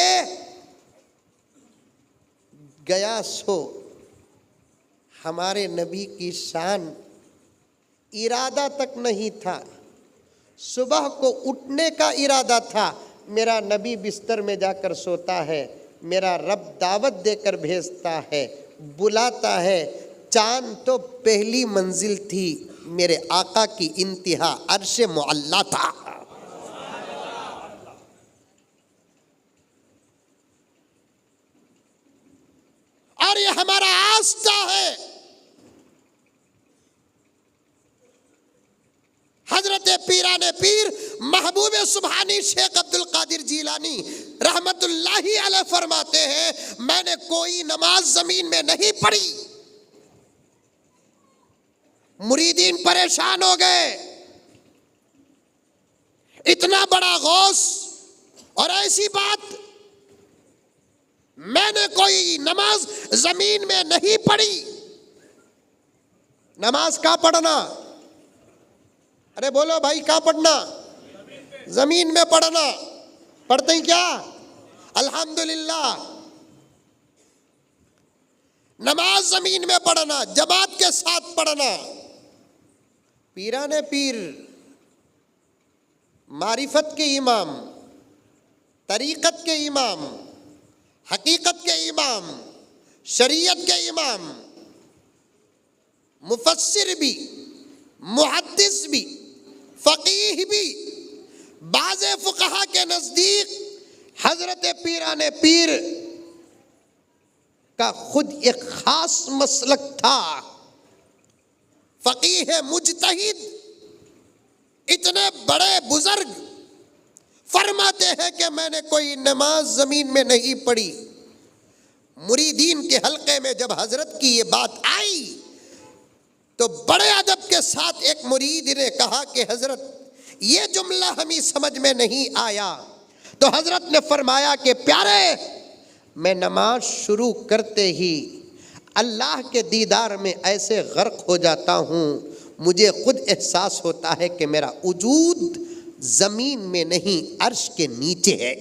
गया। सो हमारे नबी की शान, इरादा तक नहीं था, सुबह को उठने का इरादा था। मेरा नबी बिस्तर में जाकर सोता है, मेरा रब दावत देकर भेजता है, बुलाता है। चांद तो पहली मंजिल थी, मेरे आका की इंतहा अर्श मुअल्ला था। और ये हमारा आस्था है। हजरत पीर पीराने पीर महबूब सुभानी शेख अब्दुल कादिर जीलानी रहमतुल्लाही अलैह फरमाते हैं, मैंने कोई नमाज जमीन में नहीं पढ़ी। मुरीदीन परेशान हो गए, इतना बड़ा गौस और ऐसी बात, मैंने कोई नमाज जमीन में नहीं पढ़ी। नमाज कहां पढ़ना? अरे बोलो भाई, कहां पढ़ना? जमीन में पढ़ना। पढ़ते ही क्या? अल्हम्दुलिल्लाह। नमाज जमीन में पढ़ना, जमात के साथ पढ़ना। पीराने पीर, मारिफत के इमाम, तरीक़त के इमाम, हकीकत के इमाम, शरीयत के इमाम, मुफस्सिर भी, मुहद्दिस भी, फ़क़ीह भी, बाज़े फ़ुक़हा के नज़दीक हज़रत पीराने पीर का खुद एक ख़ास मसलक था। फ़क़ीह मुज्तहिद, इतने बड़े बुज़ुर्ग फरमाते हैं कि मैंने कोई नमाज ज़मीन में नहीं पढ़ी। मुरीदीन के हल्के में जब हज़रत की ये बात आई तो बड़े अदब के साथ एक मुरीद ने कहा कि हज़रत, ये जुमला हमें समझ में नहीं आया। तो हज़रत ने फरमाया कि प्यारे, मैं नमाज शुरू करते ही अल्लाह के दीदार में ऐसे गर्क हो जाता हूँ, मुझे खुद एहसास होता है कि मेरा वजूद ज़मीन में नहीं अर्श के नीचे है।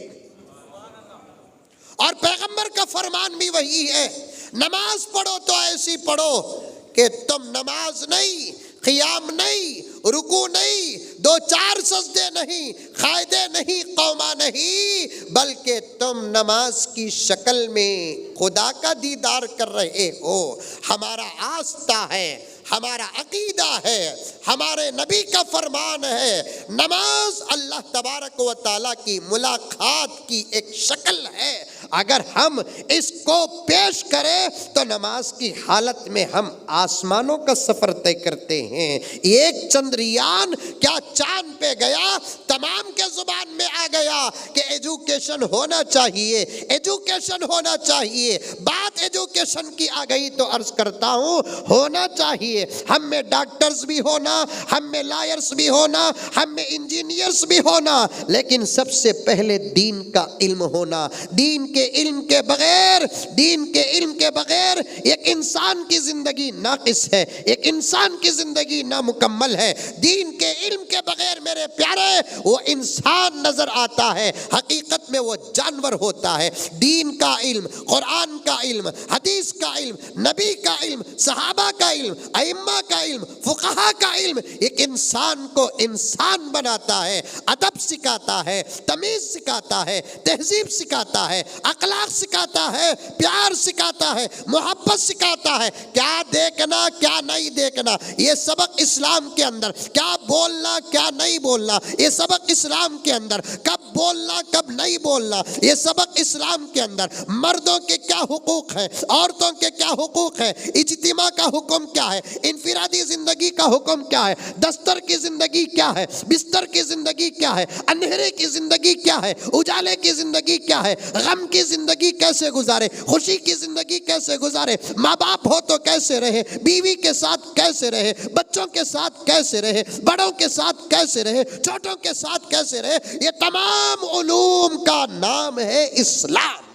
और पैगंबर का फरमान भी वही है, नमाज पढ़ो तो ऐसी पढ़ो कि तुम नमाज नहीं, क़ियाम नहीं, रुकू नहीं, 2-4 सजदे नहीं, क़ायदे नहीं, कौमा नहीं, बल्कि तुम नमाज की शक्ल में खुदा का दीदार कर रहे हो। हमारा आस्था है, हमारा अकीदा है, हमारे नबी का फरमान है, नमाज अल्लाह तबारक व तआला की मुलाकात की एक शक्ल है। अगर हम इसको पेश करें तो नमाज की हालत में हम आसमानों का सफ़र तय करते हैं। एक चंद्रयान क्या चांद पे गया, तमाम के जुबान में आ गया कि एजुकेशन होना चाहिए, एजुकेशन होना चाहिए। बात एजुकेशन की आ गई तो अर्ज करता हूँ, होना चाहिए। हम में डॉक्टर्स भी होना, हम में लॉयर्स भी होना, हम में इंजीनियर्स भी होना, लेकिन सबसे पहले दीन का इल्म होना। दीन के इल्म के बगैर, दीन के इल्म के बगैर एक इंसान की जिंदगी नाकिस है, एक इंसान की जिंदगी नामुकम्मल है। दीन के इल्म के बगैर मेरे प्यारे वो इंसान नजर आता है, हकीकत में वो जानवर होता है। दीन का इल्म, कुरान का इल्म, हदीस का इल्म, नबी का इल्म, सहाबा का इल्म, अइम्मा का इल्म, फुक़हा का इल्म एक इंसान को इंसान बनाता है, अदब सिखाता है, तमीज़ सिखाता है, तहजीब सिखाता है, अखलाक सिखाता है, प्यार सिखाता है, मोहब्बत सिखाता है, क्या देखना क्या नहीं देखना, ये सबक इस्लाम के अंदर, क्या बोलना क्या नहीं बोलना, ये सबक इस्लाम के अंदर, कब बोलना कब नहीं बोलना, ये सबक इस्लाम के अंदर। मर्दों के क्या हुकूक है, औरतों के क्या हुकूक है, इज्तिमा का हुक्म क्या है, इनफिरादी जिंदगी का हुक्म क्या है, दस्तर की जिंदगी क्या है, बिस्तर की जिंदगी क्या है, अंधेरे की जिंदगी क्या है, उजाले की जिंदगी क्या है, गम की जिंदगी कैसे गुजारे, खुशी की जिंदगी कैसे गुजारे, माँ बाप हो तो कैसे रहे, बीवी के साथ कैसे रहे, बच्चों के साथ कैसे रहे, बड़ों के साथ कैसे रहे, छोटों के साथ कैसे रहे, ये तमाम उलूम का नाम है इस्लाम।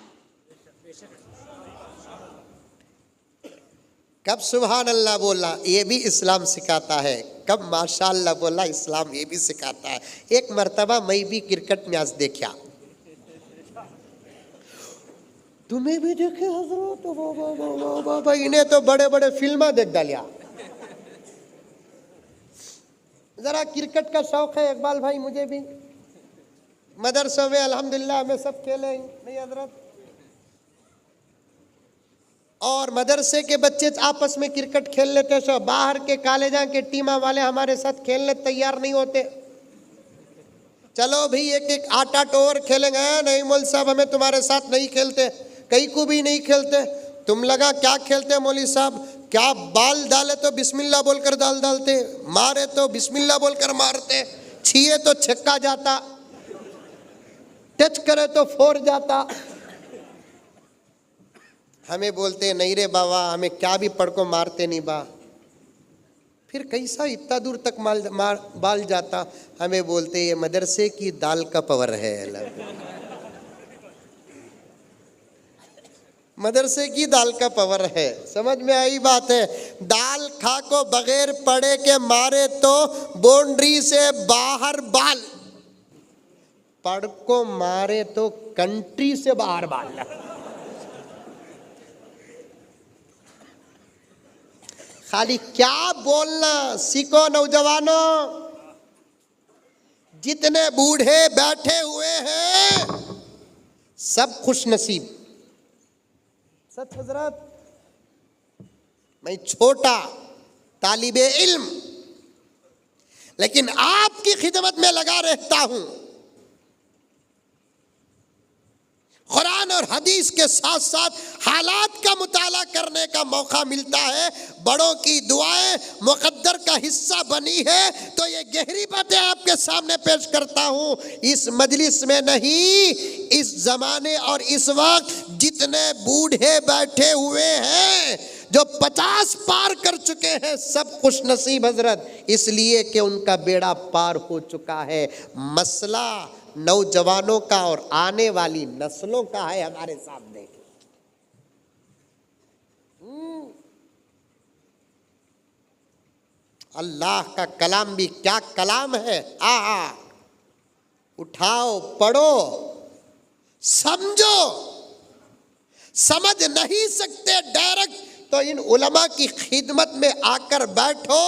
कब सुभान अल्लाह बोला, ये भी इस्लाम सिखाता है, कब माशाअल्लाह बोला, इस्लाम ये भी सिखाता है। एक मर्तबा मैं भी क्रिकेट मैच देखा, तुम्हें भी देखे हजरत, इन्हें तो बड़े बड़े फिल्म देख डालिया। जरा क्रिकेट का शौक है इकबाल भाई, मुझे भी मदरसों में अल्हम्दुलिल्लाह में सब खेले नहीं हजरत, और मदरसे के बच्चे आपस में क्रिकेट खेल लेते, सो बाहर के कॉलेजा के टीमा वाले हमारे साथ खेलने तैयार नहीं होते। चलो भाई एक एक 8-8 ओवर खेलेंगे, नहीं मौलवी साहब हमें तुम्हारे साथ नहीं खेलते, कई को भी नहीं खेलते। तुम लगा क्या खेलते मौलवी साहब, क्या बाल डाले तो बिस्मिल्लाह बोलकर डालते, मारे तो बिस्मिल्लाह बोलकर मारते, छीए तो छक्का जाता, टच करे तो फोड़ जाता। हमें बोलते नहीं रे बाबा, हमें क्या भी पढ़ को मारते नहीं बा। फिर कैसा इतना दूर तक बाल जाता। हमें बोलते ये मदरसे की दाल का पावर है। मदरसे की दाल का पावर है। समझ में आई बात है। दाल खा को बगैर पढ़े के मारे तो बाउंड्री से बाहर बाल, पढ़ को मारे तो कंट्री से बाहर बाल। खाली क्या बोलना सीखो नौजवानों। जितने बूढ़े बैठे हुए हैं सब खुश नसीब। सच हजरत, मैं छोटा तालिबे इल्म लेकिन आपकी खिदमत में लगा रहता हूं। कुरान और हदीस के साथ साथ हालात का मुताला करने का मौका मिलता है। बड़ों की दुआएं मुकद्दर का हिस्सा बनी है तो ये गहरी बातें आपके सामने पेश करता हूं। इस मजलिस में नहीं, इस जमाने और इस वक्त जितने बूढ़े बैठे हुए हैं जो 50 पार कर चुके हैं सब खुश नसीब हजरत, इसलिए कि उनका बेड़ा पार हो चुका है। मसला नौजवानों का और आने वाली नस्लों का है हमारे सामने। अल्लाह का कलाम भी क्या कलाम है। आहा, उठाओ, पढ़ो, समझो। समझ नहीं सकते डायरेक्ट तो इन उलमा की खिदमत में आकर बैठो।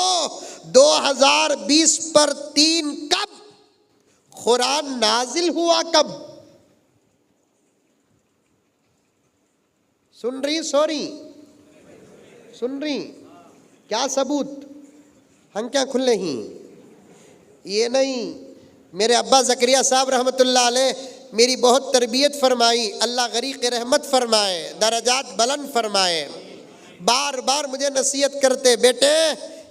2020 पर 3 कब कुरान नाजिल हुआ? कब? सुन रही? सुन रही? क्या सबूत? हम क्या खुले ही? ये नहीं, मेरे अब्बा ज़करिया साहब रहमतुल्लाह अलैह मेरी बहुत तरबियत फरमाई। अल्लाह गरीक़ रहमत फरमाए, दरजात बुलंद फरमाए। बार बार मुझे नसीहत करते, बेटे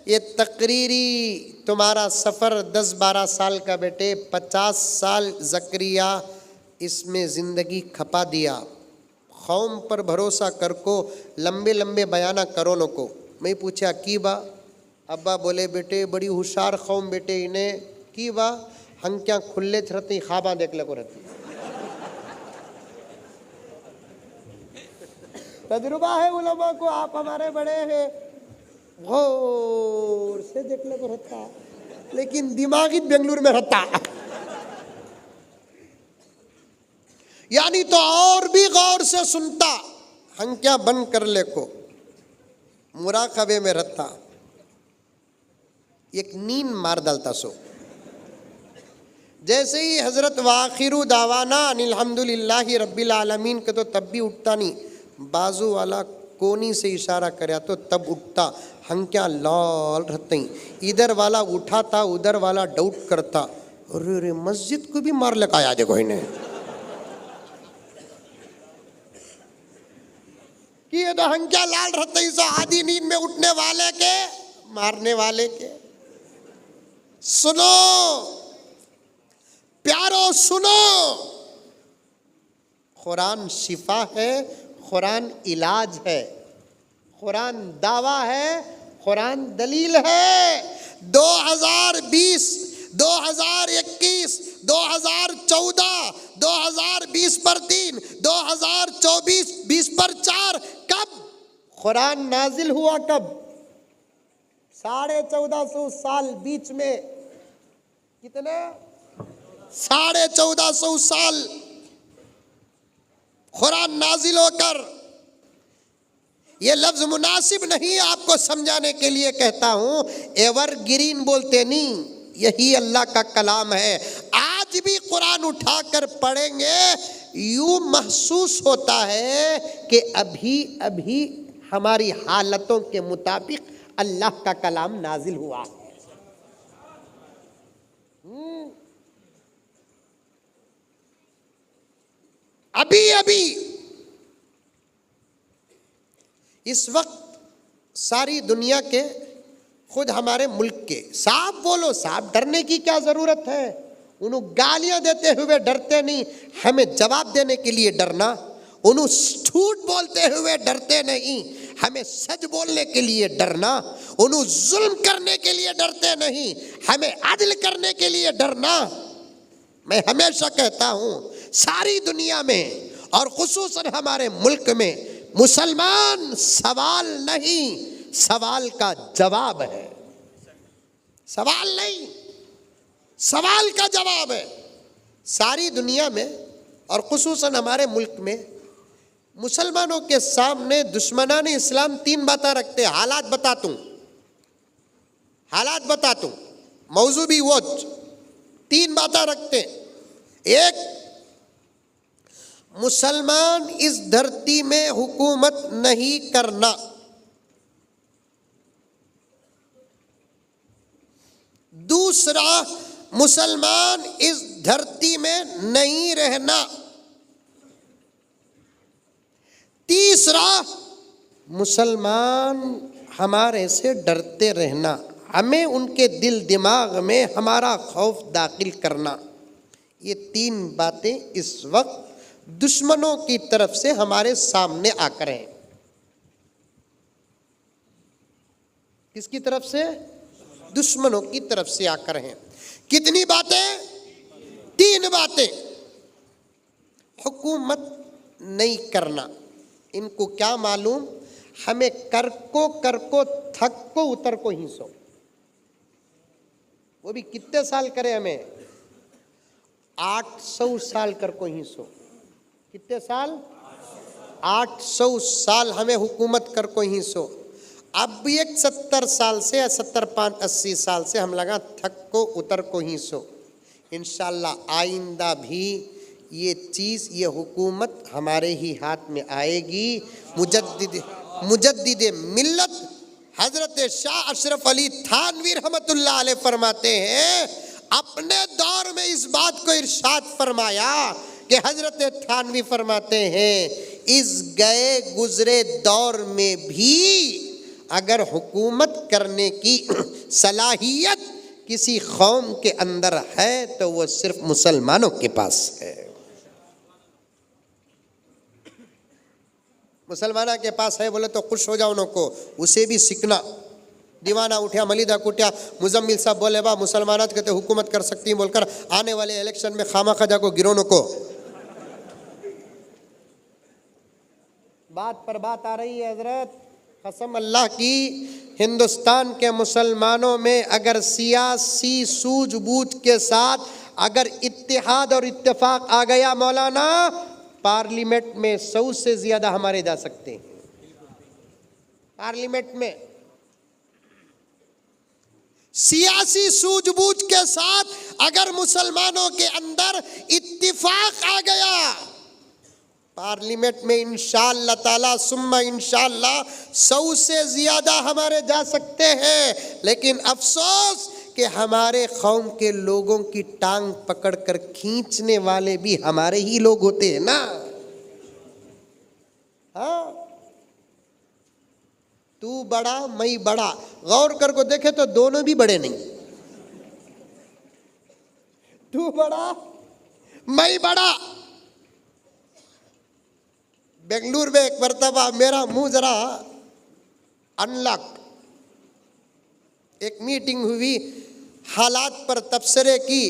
ये तकरीरी तुम्हारा सफ़र 10-12 साल का बेटे, 50 साल ज़करिया इसमें ज़िंदगी खपा दिया। कौम पर भरोसा कर को लंबे लंबे बयाना करो न को। मैं पूछा की बा? अब्बा बोले बेटे बड़ी होशियार कौम बेटे, इन्हें की बा हम क्या खुले रहती ख्वाबा देख ले को रहती। तजुर्बा है उलमा को, आप हमारे बड़े हैं, गौर से देखने को रहता, लेकिन दिमागी बेंगलुरु में रहता। यानी तो और भी गौर से सुनता, हम क्या बंद कर ले को मुराकबे में रहता। एक नींद मार डालता सो। जैसे ही हजरत वाखिरु दावाना अनिल्हम्दुलिल्लाहि रब्बिल आलमीन के तो तब भी उठता नहीं, बाजू वाला कोनी से इशारा करे तो तब उठता। हम क्या लाल रहते हैं, इधर वाला उठाता उधर वाला डाउट करता, अरे रे मस्जिद को भी मार लगाया देखो इन्हें कि ये तो हम क्या लाल रहते हैं। आधी नींद में उठने वाले के मारने वाले के। सुनो प्यारो, सुनो, कुरान शिफा है, कुरान इलाज है, कुरान दावा है, कुरान दलील है। 2020, 2021, 2014, 2020 पर 3, 2024, 20 पर 4 कब कुरान नाजिल हुआ? कब? 1450 साल बीच में। कितने? 1450 साल कुरान नाजिल होकर। ये लफ्ज मुनासिब नहीं आपको समझाने के लिए कहता हूं, एवरग्रीन बोलते नहीं, यही अल्लाह का कलाम है। आज भी कुरान उठाकर पढ़ेंगे यूं महसूस होता है कि अभी अभी हमारी हालतों के मुताबिक अल्लाह का कलाम नाजिल हुआ है। अभी अभी इस वक्त सारी दुनिया के खुद हमारे मुल्क के, साफ बोलो, साफ, डरने की क्या ज़रूरत है? उन्हें गालियां देते हुए डरते नहीं, हमें जवाब देने के लिए डरना। उन्हें झूठ बोलते हुए डरते नहीं, हमें सच बोलने के लिए डरना। उन्हें जुल्म करने के लिए डरते नहीं, हमें अदल करने के लिए डरना। मैं हमेशा कहता हूं, सारी दुनिया में और खुसूसन हमारे मुल्क में मुसलमान सवाल नहीं, सवाल का जवाब है। सवाल नहीं, सवाल का जवाब है। सारी दुनिया में और खुसूसन हमारे मुल्क में मुसलमानों के सामने दुश्मनान इस्लाम 3 बातें रखते हैं। हालात बताता हूं, मौजू भी वो 3 बातें रखते हैं। एक, मुसलमान इस धरती में हुकूमत नहीं करना। दूसरा, मुसलमान इस धरती में नहीं रहना। तीसरा, मुसलमान हमारे से डरते रहना, हमें उनके दिल दिमाग में हमारा खौफ दाखिल करना। ये 3 बातें इस वक्त दुश्मनों की तरफ से हमारे सामने आकर हैं। किसकी तरफ से? दुश्मनों की तरफ से आकर हैं। कितनी बातें? 3 बातें। हुकूमत नहीं करना, इनको क्या मालूम, हमें कर को थक को उतर को ही सो। वो भी कितने साल करे, हमें 800 साल कर को ही सो। कितने साल? 800 साल हमें हुकूमत कर को ही सो। अब भी एक 70 साल से या 70-80 साल से हम लगा थक को उतर को ही सो। इंशाअल्लाह आइंदा भी ये चीज़, ये हुकूमत हमारे ही हाथ में आएगी। मुजद्दिद मिल्लत हजरत शाह अशरफ अली थानवी रहमतुल्लाह अलैह फरमाते हैं, अपने दौर में इस बात को इरशाद फरमाया कि हजरत थानवी फरमाते हैं, इस गए गुजरे दौर में भी अगर हुकूमत करने की सलाहियत किसी कौम के अंदर है तो वो सिर्फ मुसलमानों के पास है। मुसलमाना के पास है बोले तो खुश हो जाओ उनको, उसे भी सीखना। दीवाना उठा, मलिदा कुटिया, मुजम्मिल साहब बोले बा मुसलमानात कहते हुकूमत कर सकती हैं बोलकर आने वाले इलेक्शन में खामा खजा को गिरोनों को। बात पर बात आ रही है हजरत, कसम अल्लाह की, हिंदुस्तान के मुसलमानों में अगर सियासी सूझबूझ के साथ अगर इत्तेहाद और इत्तेफाक आ गया मौलाना, पार्लियामेंट में 100 से ज्यादा हमारे जा सकते हैं। पार्लियामेंट में सियासी सूझबूझ के साथ अगर मुसलमानों के अंदर इत्तिफाक आ गया, पार्लियामेंट में इंशाअल्लाह ताला सुम्मा इंशाअल्लाह 100 से ज्यादा हमारे जा सकते हैं। लेकिन अफसोस कि हमारे कौम के लोगों की टांग पकड़कर खींचने वाले भी हमारे ही लोग होते हैं ना। हाँ, तू बड़ा मैं बड़ा, गौर कर को देखे तो दोनों भी बड़े नहीं। तू बड़ा मैं बड़ा। बेंगलुरु में एक मरतबा मेरा मुंह जरा अनलॉक, एक मीटिंग हुई, हालात पर तबसरे की,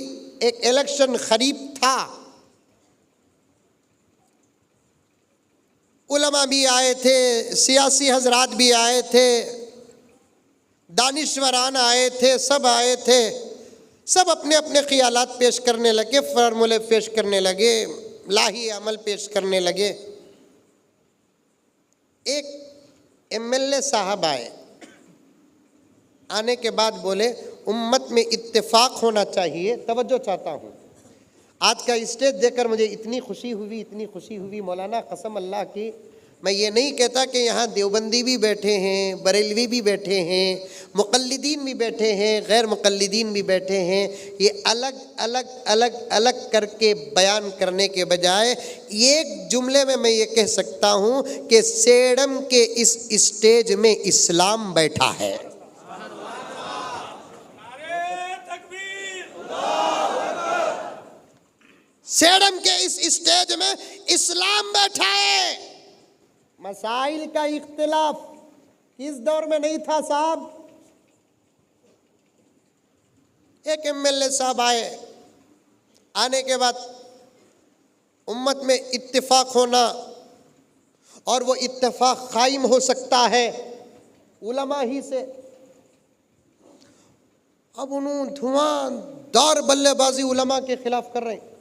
एक इलेक्शन करीब था, उलमा भी आए थे, सियासी हजरात भी आए थे, दानिश्वरान आए थे, सब आए थे। सब अपने अपने ख्यालात पेश करने लगे, फार्मूले पेश करने लगे, लाही अमल पेश करने लगे। एक एमएलए साहब आए, आने के बाद बोले उम्मत में इत्तेफाक होना चाहिए। तवज्जो चाहता हूँ, आज का स्टेज देखकर मुझे इतनी खुशी हुई मौलाना, कसम अल्लाह की। मैं ये नहीं कहता कि यहाँ देवबंदी भी बैठे हैं, बरेलवी भी बैठे हैं, मुक़ल्लिदीन भी बैठे हैं, गैर मुक़ल्लिदीन भी बैठे हैं। ये अलग अलग अलग अलग करके बयान करने के बजाय एक जुमले में मैं ये कह सकता हूँ कि सेडम के इस स्टेज में इस्लाम बैठा है। सेडम के इस स्टेज में इस्लाम बैठा है। मसाइल का इख्तिलाफ किस दौर में नहीं था साहब? एक एमएलए साहब आए, आने के बाद उम्मत में इत्तेफाक होना और वो इत्तेफाक कायम हो सकता है उलमा ही से। अब उन्होंने धुआंधार बल्लेबाजी उलमा के खिलाफ कर रहे हैं।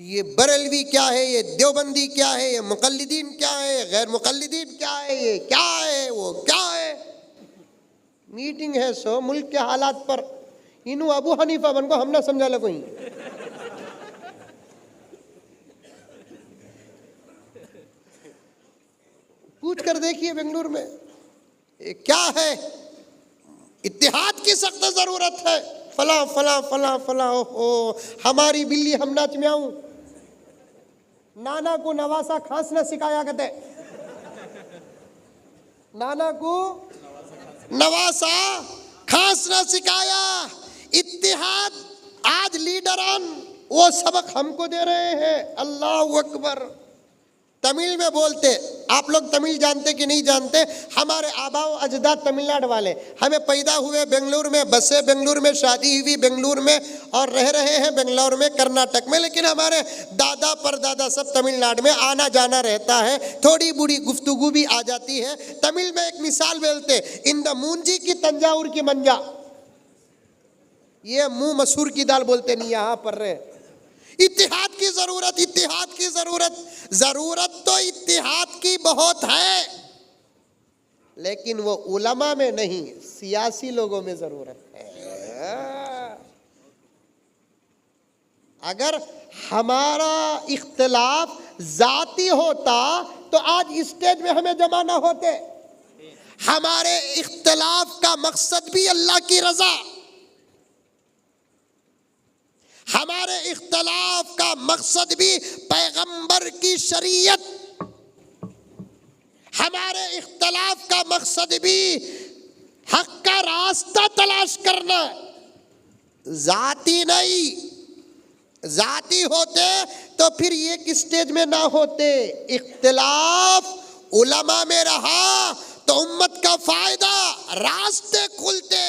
ये बरेलवी क्या है, ये देवबंदी क्या है, ये मुकल्लिदीन क्या है, गैर मुकल्लिदीन क्या है, ये क्या है, वो क्या है। मीटिंग है सो मुल्क के हालात पर। इन्हू अबू हनीफा बन को हमने समझा लो कोई। पूछ कर देखिए बेंगलुरु में ये क्या है। इत्तेहाद की सख्त जरूरत है। फला फला फला फला, ओ हमारी बिल्ली हम नाच में आऊं। नाना को नवासा खांसना सिखाया करते, नाना को नवासा खांसना सिखाया। इत्तेहाद आज लीडरान वो सबक हमको दे रहे हैं। अल्लाह अकबर। तमिल में बोलते, आप लोग तमिल जानते कि नहीं जानते? हमारे आबाओ अजदाद तमिलनाडु वाले, हमें पैदा हुए बेंगलुरु में, बसे बेंगलुरु में, शादी हुई बेंगलुरु में और रह रहे हैं बेंगलुरु में, कर्नाटक में, लेकिन हमारे दादा परदादा सब तमिलनाडु में आना जाना रहता है। थोड़ी बूढ़ी गुफ्तगू भी आ जाती है। तमिल में एक मिसाल बोलते, इन द मूंजी की तंजाउर की मंजा। ये मुंह मसूर की दाल बोलते नहीं यहाँ पर रहे। इत्तेहाद की जरूरत, इत्तेहाद की जरूरत। जरूरत तो इत्तेहाद की बहुत है, लेकिन वो उलमा में नहीं, सियासी लोगों में जरूरत है। अगर हमारा इख्तिलाफ जाती होता तो आज स्टेज में हमें जमा ना होते। हमारे इख्तिलाफ का मकसद भी अल्लाह की रजा, हमारे इख्तिलाफ का मकसद भी पैगंबर की शरीयत, हमारे इख्तिलाफ का मकसद भी हक का रास्ता तलाश करना, जाती नहीं। जाती होते तो फिर एक स्टेज में ना होते। इख्तिलाफ उलमा में रहा तो उम्मत का फायदा, रास्ते खुलते।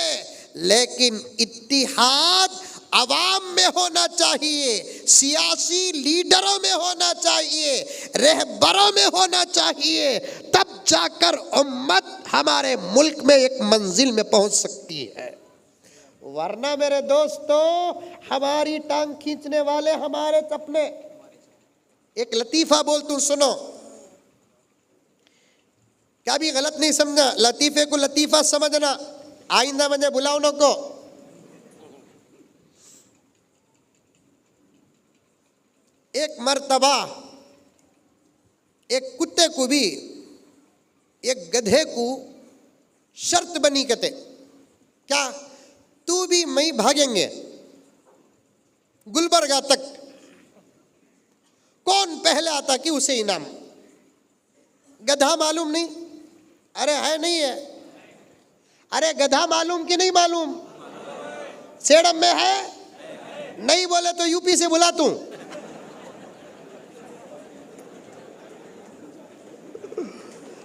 लेकिन इत्तिहाद अवाम में होना चाहिए, सियासी लीडरों में होना चाहिए, रहबरों में होना चाहिए, तब जाकर उम्मत हमारे मुल्क में एक मंजिल में पहुंच सकती है। वरना मेरे दोस्तों, हमारी टांग खींचने वाले हमारे सपने। एक लतीफा बोलतू सुनो, क्या भी गलत नहीं समझना, लतीफे को लतीफा समझना, आइंदा मुझे बुलाओ न को। एक मर्तबा एक कुत्ते को भी एक गधे को शर्त बनी कहते, क्या तू भी मैं भागेंगे गुलबर्गा तक, कौन पहले आता कि उसे इनाम। गधा मालूम नहीं? अरे है नहीं है? अरे गधा मालूम कि नहीं मालूम? सेडम में है? नहीं बोले तो यूपी से बुला तू।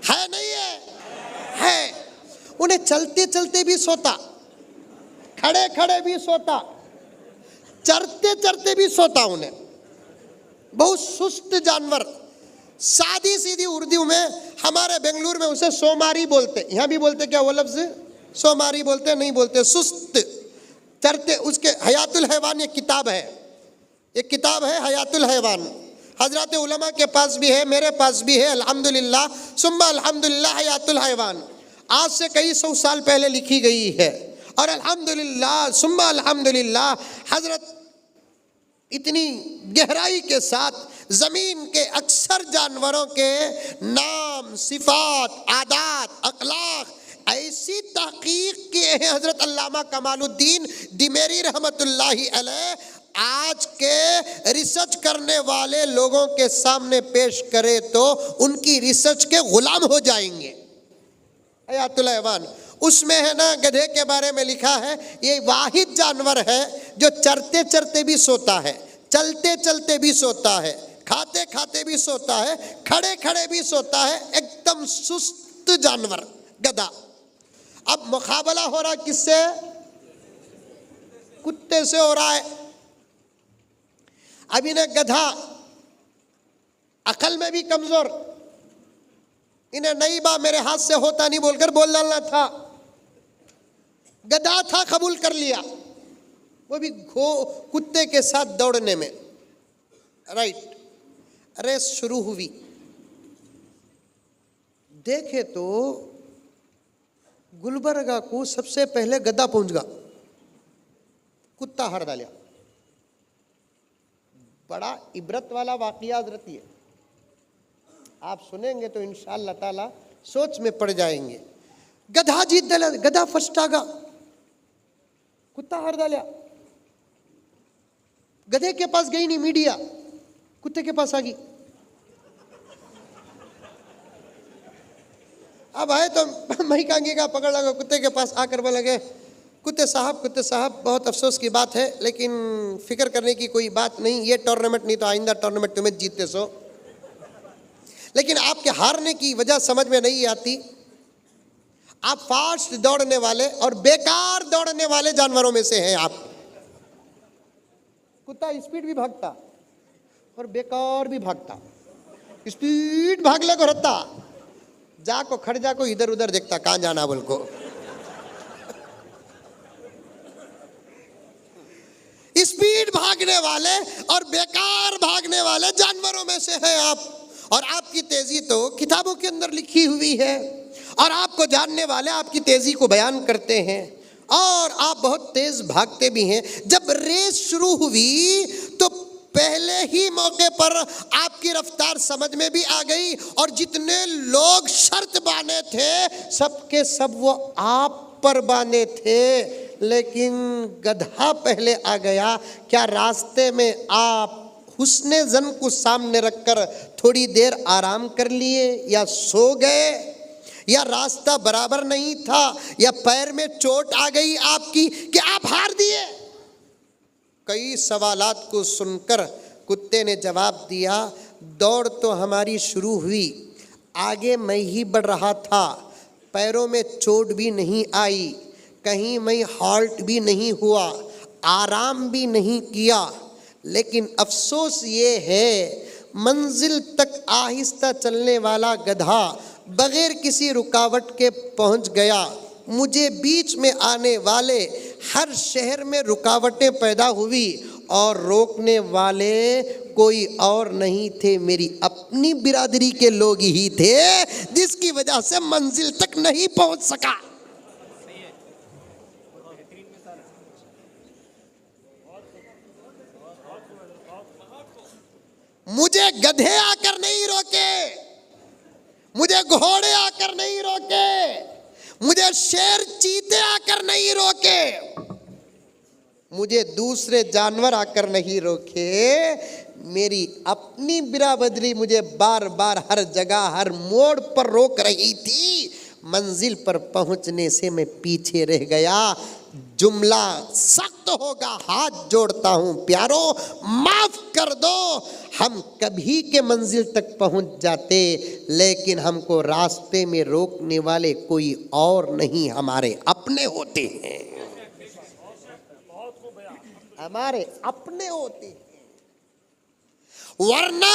है नहीं है? है। उन्हें चलते चलते भी सोता, खड़े खड़े भी सोता, चरते चरते भी सोता। उन्हें बहुत सुस्त जानवर। सादी सीधी उर्दू में हमारे बेंगलुरु में उसे सोमारी बोलते, यहाँ भी बोलते क्या वो लफ्ज? सोमारी बोलते, नहीं बोलते सुस्त चरते। उसके हयातुल हैवान एक किताब है, एक किताब है हयातुल हैवान। हजरत उलमा के पास भी है, मेरे पास भी है। अल्हम्दुलिल्लाह सुम्मा अल्हम्दुलिल्लाह हयातुल हैवान आज से कई 100 साल पहले लिखी गई है। और अल्हम्दुलिल्लाह सुम्मा अल्हम्दुलिल्लाह हजरत इतनी गहराई के साथ जमीन के अक्सर जानवरों के नाम, सिफात, आदात, अखलाक ऐसी तहकीक किए हैं हजरत अल्लामा कमालुद्दीन दिमेरी रहमतुल्लाहि अलैह। आज के रिसर्च करने वाले लोगों के सामने पेश करे तो उनकी रिसर्च के गुलाम हो जाएंगे। हयातुल हैवान उसमें है ना गधे के बारे में लिखा है, ये वाहिद जानवर है जो चरते चरते भी सोता है, चलते चलते भी सोता है, खाते खाते भी सोता है, खड़े खड़े भी सोता है, एकदम सुस्त जानवर गधा। अब मुकाबला हो रहा किससे? कुत्ते से हो रहा है। अब इन्हें गधा अकल में भी कमजोर, इन्हें नहीं बा मेरे हाथ से होता नहीं बोलकर बोल डालना था। गधा था, कबूल कर लिया, वो भी कुत्ते के साथ दौड़ने में। राइट, रेस शुरू हुई। देखे तो गुलबर्गा को सबसे पहले गधा पहुंच गया, कुत्ता हार डालिया। बड़ा इबरत वाला वाकया हजरत है, आप सुनेंगे तो इंशाअल्लाह ताला सोच में पड़ जाएंगे। गधा जीत डाला, गधा फर्स्ट आ गया, कुत्ता हार डालिया। गधे के पास गई नहीं मीडिया, कुत्ते के पास आ गई। अब आए तो मई कांगी का पकड़ लगा, कुत्ते के पास आकर बोले लगे, कुत्ते साहब बहुत अफसोस की बात है, लेकिन फिक्र करने की कोई बात नहीं, ये टूर्नामेंट नहीं तो आइंदा टूर्नामेंट तुम्हें जीतते सो। लेकिन आपके हारने की वजह समझ में नहीं आती, आप फास्ट दौड़ने वाले और बेकार दौड़ने वाले जानवरों में से हैं आप। कुत्ता स्पीड भी भागता और बेकार भी भागता, स्पीड भागले को रहता, जाको खड़ जाको इधर उधर देखता कहां जाना बोल को। स्पीड भागने वाले और बेकार भागने वाले जानवरों में से हैं आप। और आपकी तेजी तो किताबों के अंदर लिखी हुई है, और आपको जानने वाले आपकी तेजी को बयान करते हैं, और आप बहुत तेज भागते भी हैं। जब रेस शुरू हुई तो पहले ही मौके पर आपकी रफ्तार समझ में भी आ गई, और जितने लोग शर्त बांधे थे सबके सब वो आप पर बांधे थे, लेकिन गधा पहले आ गया। क्या रास्ते में आप हुस्ने जन को सामने रखकर थोड़ी देर आराम कर लिए, या सो गए, या रास्ता बराबर नहीं था, या पैर में चोट आ गई आपकी कि आप हार दिए? कई सवालात को सुनकर कुत्ते ने जवाब दिया, दौड़ तो हमारी शुरू हुई, आगे मैं ही बढ़ रहा था, पैरों में चोट भी नहीं आई, कहीं मैं हॉल्ट भी नहीं हुआ, आराम भी नहीं किया, लेकिन अफसोस ये है मंजिल तक आहिस्ता चलने वाला गधा बगैर किसी रुकावट के पहुंच गया। मुझे बीच में आने वाले हर शहर में रुकावटें पैदा हुई, और रोकने वाले कोई और नहीं थे, मेरी अपनी बिरादरी के लोग ही थे, जिसकी वजह से मंजिल तक नहीं पहुंच सका। मुझे गधे आकर नहीं रोके, मुझे घोड़े आकर नहीं रोके, मुझे शेर चीते आकर नहीं रोके, मुझे दूसरे जानवर आकर नहीं रोके, मेरी अपनी बिरादरी मुझे बार बार हर जगह हर मोड़ पर रोक रही थी। मंजिल पर पहुंचने से मैं पीछे रह गया। जुमला सख्त होगा, हाथ जोड़ता हूं प्यारो, माफ कर दो। हम कभी के मंजिल तक पहुंच जाते, लेकिन हमको रास्ते में रोकने वाले कोई और नहीं, हमारे अपने होते हैं, हमारे अपने होते हैं। वरना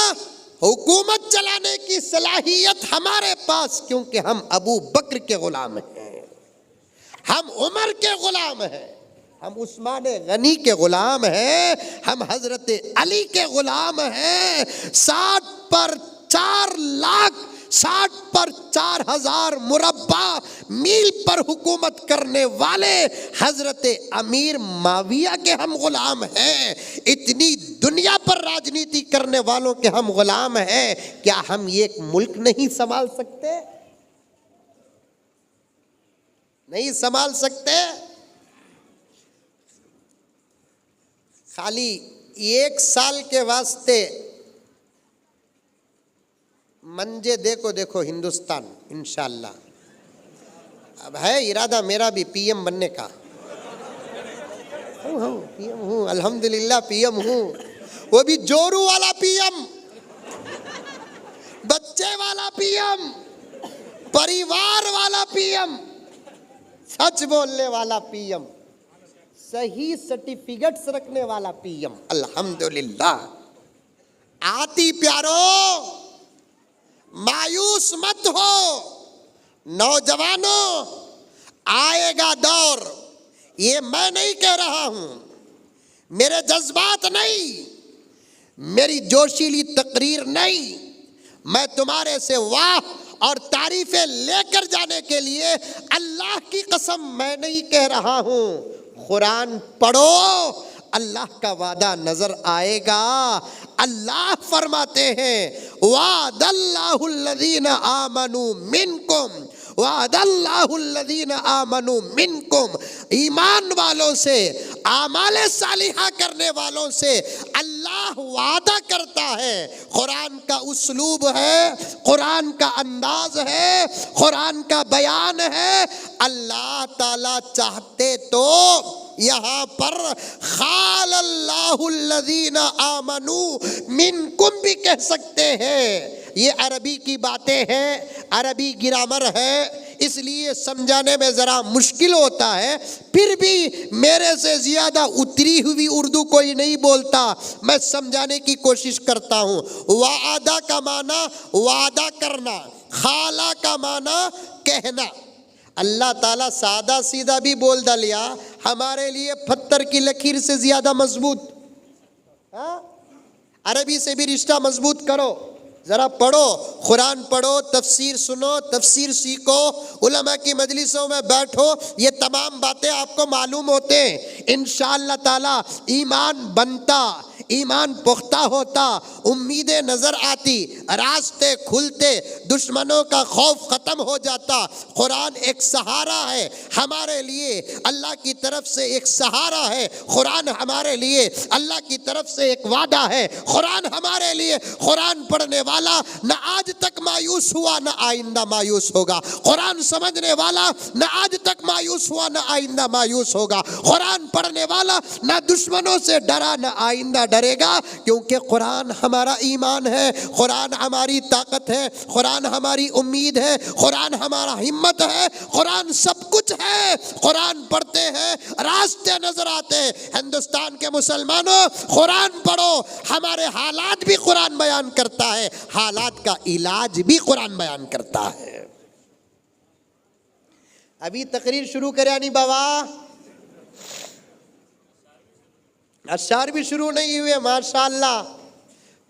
हुकूमत चलाने की सलाहियत हमारे पास, क्योंकि हम अबू बकर के गुलाम हैं, हम उमर के गुलाम हैं, हम उस्मान गनी के गुलाम हैं, हम हजरत अली के गुलाम हैं। 60 पर 4 लाख, 60 पर 4000 मुरब्बा मील पर हुकूमत करने वाले हजरत अमीर माविया के हम गुलाम हैं। इतनी दुनिया पर राजनीति करने वालों के हम गुलाम हैं। क्या हम एक मुल्क नहीं संभाल सकते? नहीं संभाल सकते? खाली 1 साल के वास्ते मंजे देखो हिंदुस्तान इंशाअल्लाह। अब है इरादा मेरा भी पीएम बनने का। हूँ पीएम हूँ, अल्हम्दुलिल्लाह पीएम हूँ, वो भी जोरू वाला पीएम, बच्चे वाला पीएम, परिवार वाला पीएम, सच बोलने वाला पीएम, सही सर्टिफिकेट्स रखने वाला पीएम, अल्हम्दुलिल्लाह। आती प्यारो, मायूस मत हो नौजवानों, आएगा दौर, ये मैं नहीं कह रहा हूं, मेरे जज्बात नहीं, मेरी जोशीली तकरीर नहीं, मैं तुम्हारे से वाह और तारीफें लेकर जाने के लिए अल्लाह की कसम मैं नहीं कह रहा हूं। कुरान पढ़ो, अल्लाह का वादा नजर आएगा। अल्लाह फरमाते हैं वादल्लाहुल्लज़ीना आमनू मिनकुम, वादल्लाहुल्लज़ीना आमनू मिनकुम, ईमान वालों से, आमाले सालिहा करने वालों से अल्लाह वादा करता है। कुरान का उसलूब है, कुरान का अंदाज है, कुरान का बयान है। अल्लाह ताला चाहते तो यहाँ पर खालल्लाहुल्लज़ीना आमनू मिनकुम भी कह सकते हैं। ये अरबी की बातें हैं, अरबी ग्रामर है, इसलिए समझाने में ज़रा मुश्किल होता है। फिर भी मेरे से ज़्यादा उतरी हुई उर्दू कोई नहीं बोलता, मैं समझाने की कोशिश करता हूँ। वादा का माना वादा करना, खाला का माना कहना। अल्लाह ताला सादा सीधा भी बोल डालिया, हमारे लिए पत्थर की लकीर से ज़्यादा मजबूत। अरबी से भी रिश्ता मजबूत करो, ज़रा पढ़ो, कुरान पढ़ो, तफसीर सुनो, तफसीर सीखो, उलमा की मजलिसों में बैठो, ये तमाम बातें आपको मालूम होते हैं। इंशाअल्लाह ताला ईमान बनता, ईमान पुख्ता होता, उम्मीदें नजर आती, रास्ते खुलते, दुश्मनों का खौफ खत्म हो जाता। कुरान एक सहारा है हमारे लिए, अल्लाह की तरफ से एक सहारा है। कुरान हमारे लिए अल्लाह की तरफ से एक वादा है। कुरान हमारे लिए, कुरान पढ़ने वाला न आज तक मायूस हुआ न आइंदा मायूस होगा। कुरान समझने वाला न आज तक मायूस हुआ न आइंदा मायूस होगा। कुरान पढ़ने वाला न दुश्मनों से डरा न आइंदा डरेगा, क्योंकि कुरान हमारा ईमान है, कुरान हमारी ताकत है, कुरान हमारी उम्मीद है, कुरान हमारा हिम्मत है, कुरान सब कुछ है। कुरान पढ़ते हैं, रास्ते नजर आते हैं। हिंदुस्तान के मुसलमानों, कुरान पढ़ो, हमारे हालात भी कुरान बयान करता है, हालात का इलाज भी कुरान बयान करता है। अभी तकरीर शुरू करे यानी बाबा, अशार भी शुरू नहीं हुए माशाअल्लाह।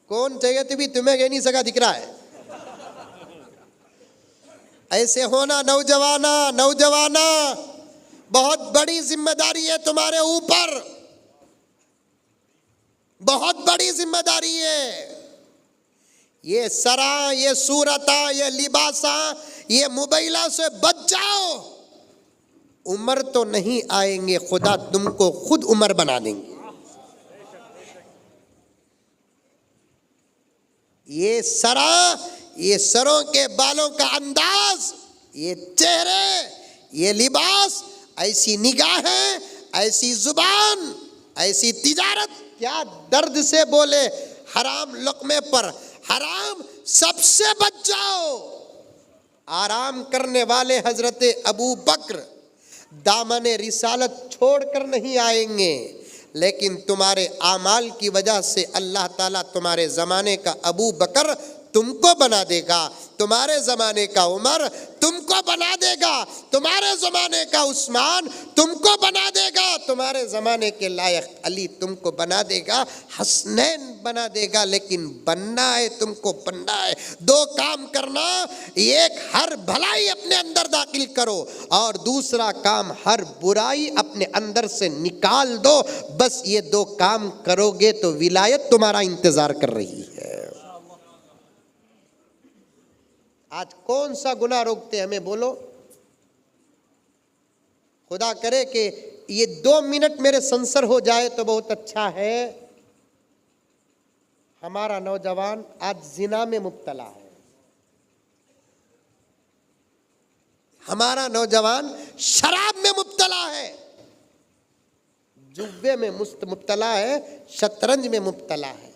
कौन चाहिए तो भी तुम्हें कह नहीं सका दिख रहा है। ऐसे होना नौजवाना, नौजवाना बहुत बड़ी जिम्मेदारी है तुम्हारे ऊपर, बहुत बड़ी जिम्मेदारी है। ये सरा, ये सूरता, ये लिबासा, ये मुबैला से बच जाओ। उम्र तो नहीं आएंगे, खुदा तुमको खुद उम्र बना देंगे। ये सरा, ये सरों के बालों का अंदाज, ये चेहरे, ये लिबास, ऐसी निगाहें, ऐसी जुबान, ऐसी तिजारत, क्या दर्द से बोले हराम लुक़मे पर हराम, सबसे बच जाओ। आराम करने वाले हजरत अबू बकर दामने रिसालत छोड़कर नहीं आएंगे, लेकिन तुम्हारे आमाल की वजह से अल्लाह ताला तुम्हारे ज़माने का अबू बकर तुमको बना देगा, तुम्हारे ज़माने का उमर तुमको बना देगा, तुम्हारे ज़माने का उस्मान तुमको बना देगा, तुम्हारे ज़माने के लायक अली तुमको बना देगा, हसनैन बना देगा। लेकिन बनना है तुमको, बनना है। दो काम करना, एक हर भलाई अपने अंदर दाखिल करो और दूसरा काम हर बुराई अपने अंदर से निकाल दो। बस ये दो काम करोगे तो विलायत तुम्हारा इंतजार कर रही है। आज कौन सा गुनाह रोकते हमें बोलो? खुदा करे कि ये 2 मिनट मेरे संसर हो जाए तो बहुत अच्छा है। हमारा नौजवान आज जिना में मुब्तला है, हमारा नौजवान शराब में मुब्तला है, जुए में मुब्तला है, शतरंज में मुब्तला है।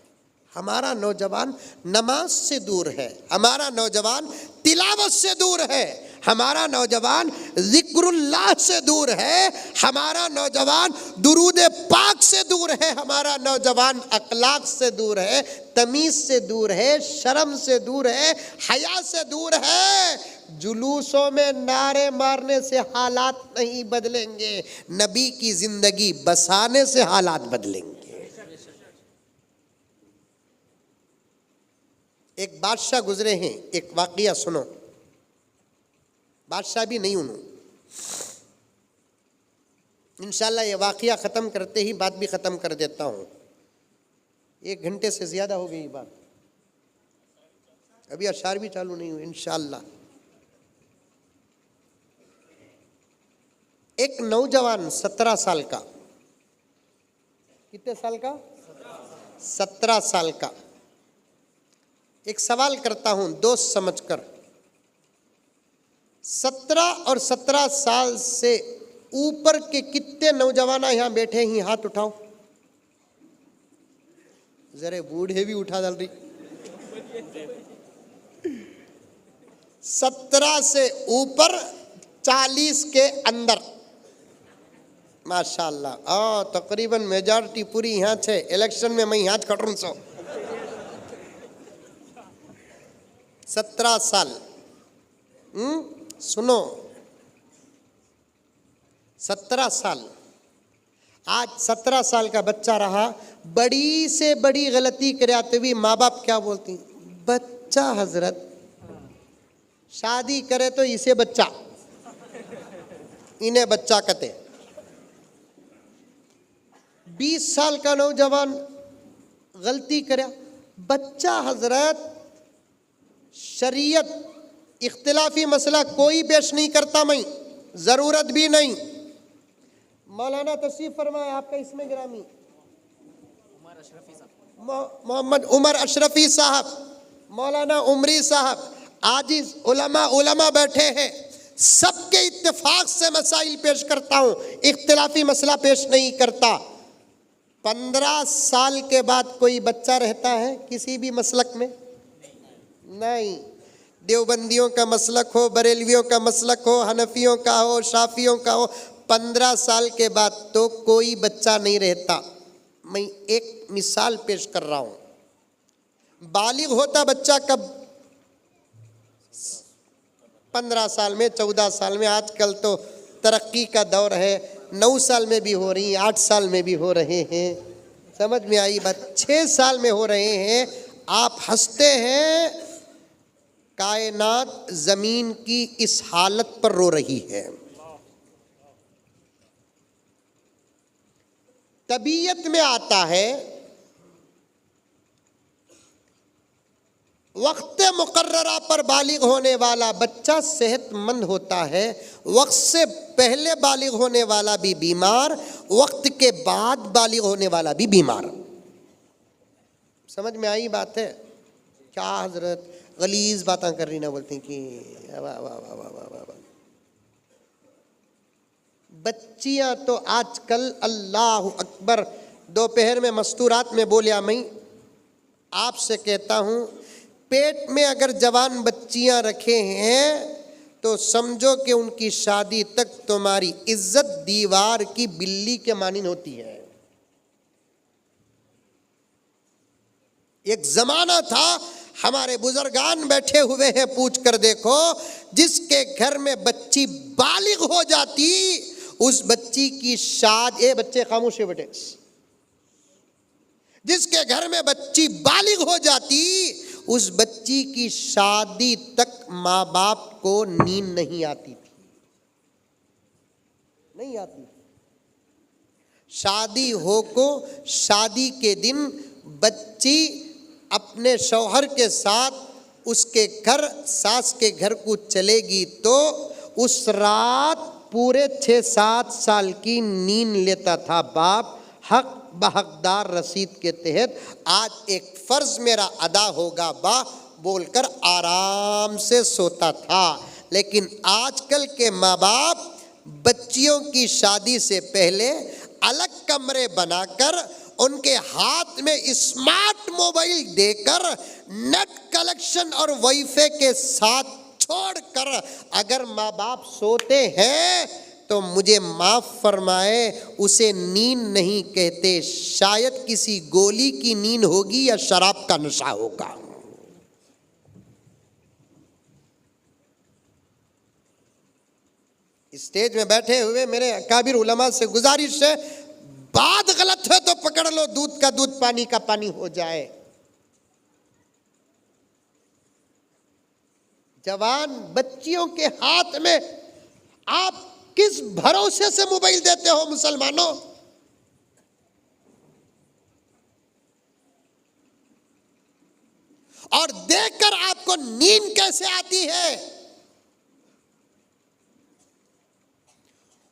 हमारा नौजवान नमाज से दूर है, हमारा नौजवान तिलावत से दूर है, हमारा नौजवान जिक्रुल्लाह से दूर है, हमारा नौजवान दुरूद पाक से दूर है, हमारा नौजवान अखलाक से दूर है, तमीज़ से दूर है, शर्म से दूर है, हया से दूर है। जुलूसों में नारे मारने से हालात नहीं बदलेंगे, नबी की जिंदगी बसाने से हालात बदलेंगे। एक बादशाह गुजरे हैं, एक वाक़िया सुनो। बादशाह भी नहीं हूँ, इंशाल्लाह ये वाक़िया ख़त्म करते ही बात भी ख़त्म कर देता हूँ। 1 घंटे से ज़्यादा हो गई बात, अभी अशार भी चालू नहीं हुई इंशाल्लाह। एक नौजवान 17 साल का, कितने साल का? 17 साल का। एक सवाल करता हूं दोस्त समझकर, 17 और 17 साल से ऊपर के कितने नौजवान यहां बैठे हैं? हाथ उठाओ जरा, बूढ़े भी उठा डाल रही। 17 से ऊपर 40 के अंदर माशाअल्लाह। तकरीबन मेजॉरिटी पूरी यहाँ है। इलेक्शन में मैं यहाँ खटरूँ 17 साल। सुनो, 17 साल। आज 17 साल का बच्चा रहा, बड़ी से बड़ी गलती कराते हुए माँ बाप क्या बोलती? बच्चा हजरत, शादी करे तो इसे बच्चा, इन्हें बच्चा कहते। 20 साल का नौजवान गलती करे, बच्चा हजरत। शरीयत इख्तिलाफी मसला कोई पेश नहीं करता, मैं ज़रूरत भी नहीं। मौलाना तशरीफ फरमाए, आपका इसमें गिरामी मोहम्मद उमर अशरफी साहब, मौलाना उमरी साहब, आजिज उलमा बैठे हैं, सबके इत्तेफाक से मसाइल पेश करता हूँ, इख्तिलाफी मसला पेश नहीं करता। 15 साल के बाद कोई बच्चा रहता है किसी भी मसलक में? नहीं। देवबंदियों का मसलक हो, बरेलवियों का मसलक हो, हनफियों का हो, शाफियों का हो, 15 साल के बाद तो कोई बच्चा नहीं रहता। मैं एक मिसाल पेश कर रहा हूं। बालिग होता बच्चा कब? 15 साल में, 14 साल में। आजकल तो तरक्की का दौर है, 9 साल में भी हो रही, 8 साल में भी हो रहे हैं। समझ में आई बात? 6 साल में हो रहे हैं। आप हंसते हैं, कायनात जमीन की इस हालत पर रो रही है। तबीयत में आता है, वक्त मुकर्ररा पर बालिग होने वाला बच्चा सेहतमंद होता है, वक्त से पहले बालिग होने वाला भी बीमार, वक्त के बाद बालिग होने वाला भी बीमार। समझ में आई बात है? क्या हजरत गलीज बातें कर रही ना, बोलती कि वाह वाह वाह वाह वाह वाह। बच्चियां तो आजकल अल्लाह अकबर, दोपहर में मस्तूरात में बोलिया, मैं आपसे कहता हूं, पेट में अगर जवान बच्चियां रखे हैं तो समझो कि उनकी शादी तक तुम्हारी इज्जत दीवार की बिल्ली के मानिन होती है। एक जमाना था, हमारे बुजुर्गान बैठे हुए हैं, पूछ कर देखो, जिसके घर में बच्ची बालिग हो जाती, उस बच्ची की शादी, ए बच्चे खामोश है बेटे, जिसके घर में बच्ची बालिग हो जाती, उस बच्ची की शादी तक माँ बाप को नींद नहीं आती थी, नहीं आती। शादी हो को शादी के दिन बच्ची अपने शौहर के साथ उसके घर, सास के घर को चलेगी तो उस रात पूरे 6-7 साल की नींद लेता था बाप, हक बहकदार रसीद के तहत। आज एक फ़र्ज मेरा अदा होगा बा बोलकर आराम से सोता था। लेकिन आजकल के माँ बाप बच्चियों की शादी से पहले अलग कमरे बनाकर उनके हाथ में स्मार्ट मोबाइल देकर नेट कलेक्शन और वाईफाई के साथ छोड़कर अगर माँ बाप सोते हैं तो मुझे माफ फरमाए, उसे नींद नहीं कहते, शायद किसी गोली की नींद होगी या शराब का नशा होगा। स्टेज में बैठे हुए मेरे अकाबिर उलमा से गुजारिश है, बात गलत है तो पकड़ लो, दूध का दूध पानी का पानी हो जाए। जवान बच्चियों के हाथ में आप किस भरोसे से मोबाइल देते हो मुसलमानों? और देखकर आपको नींद कैसे आती है?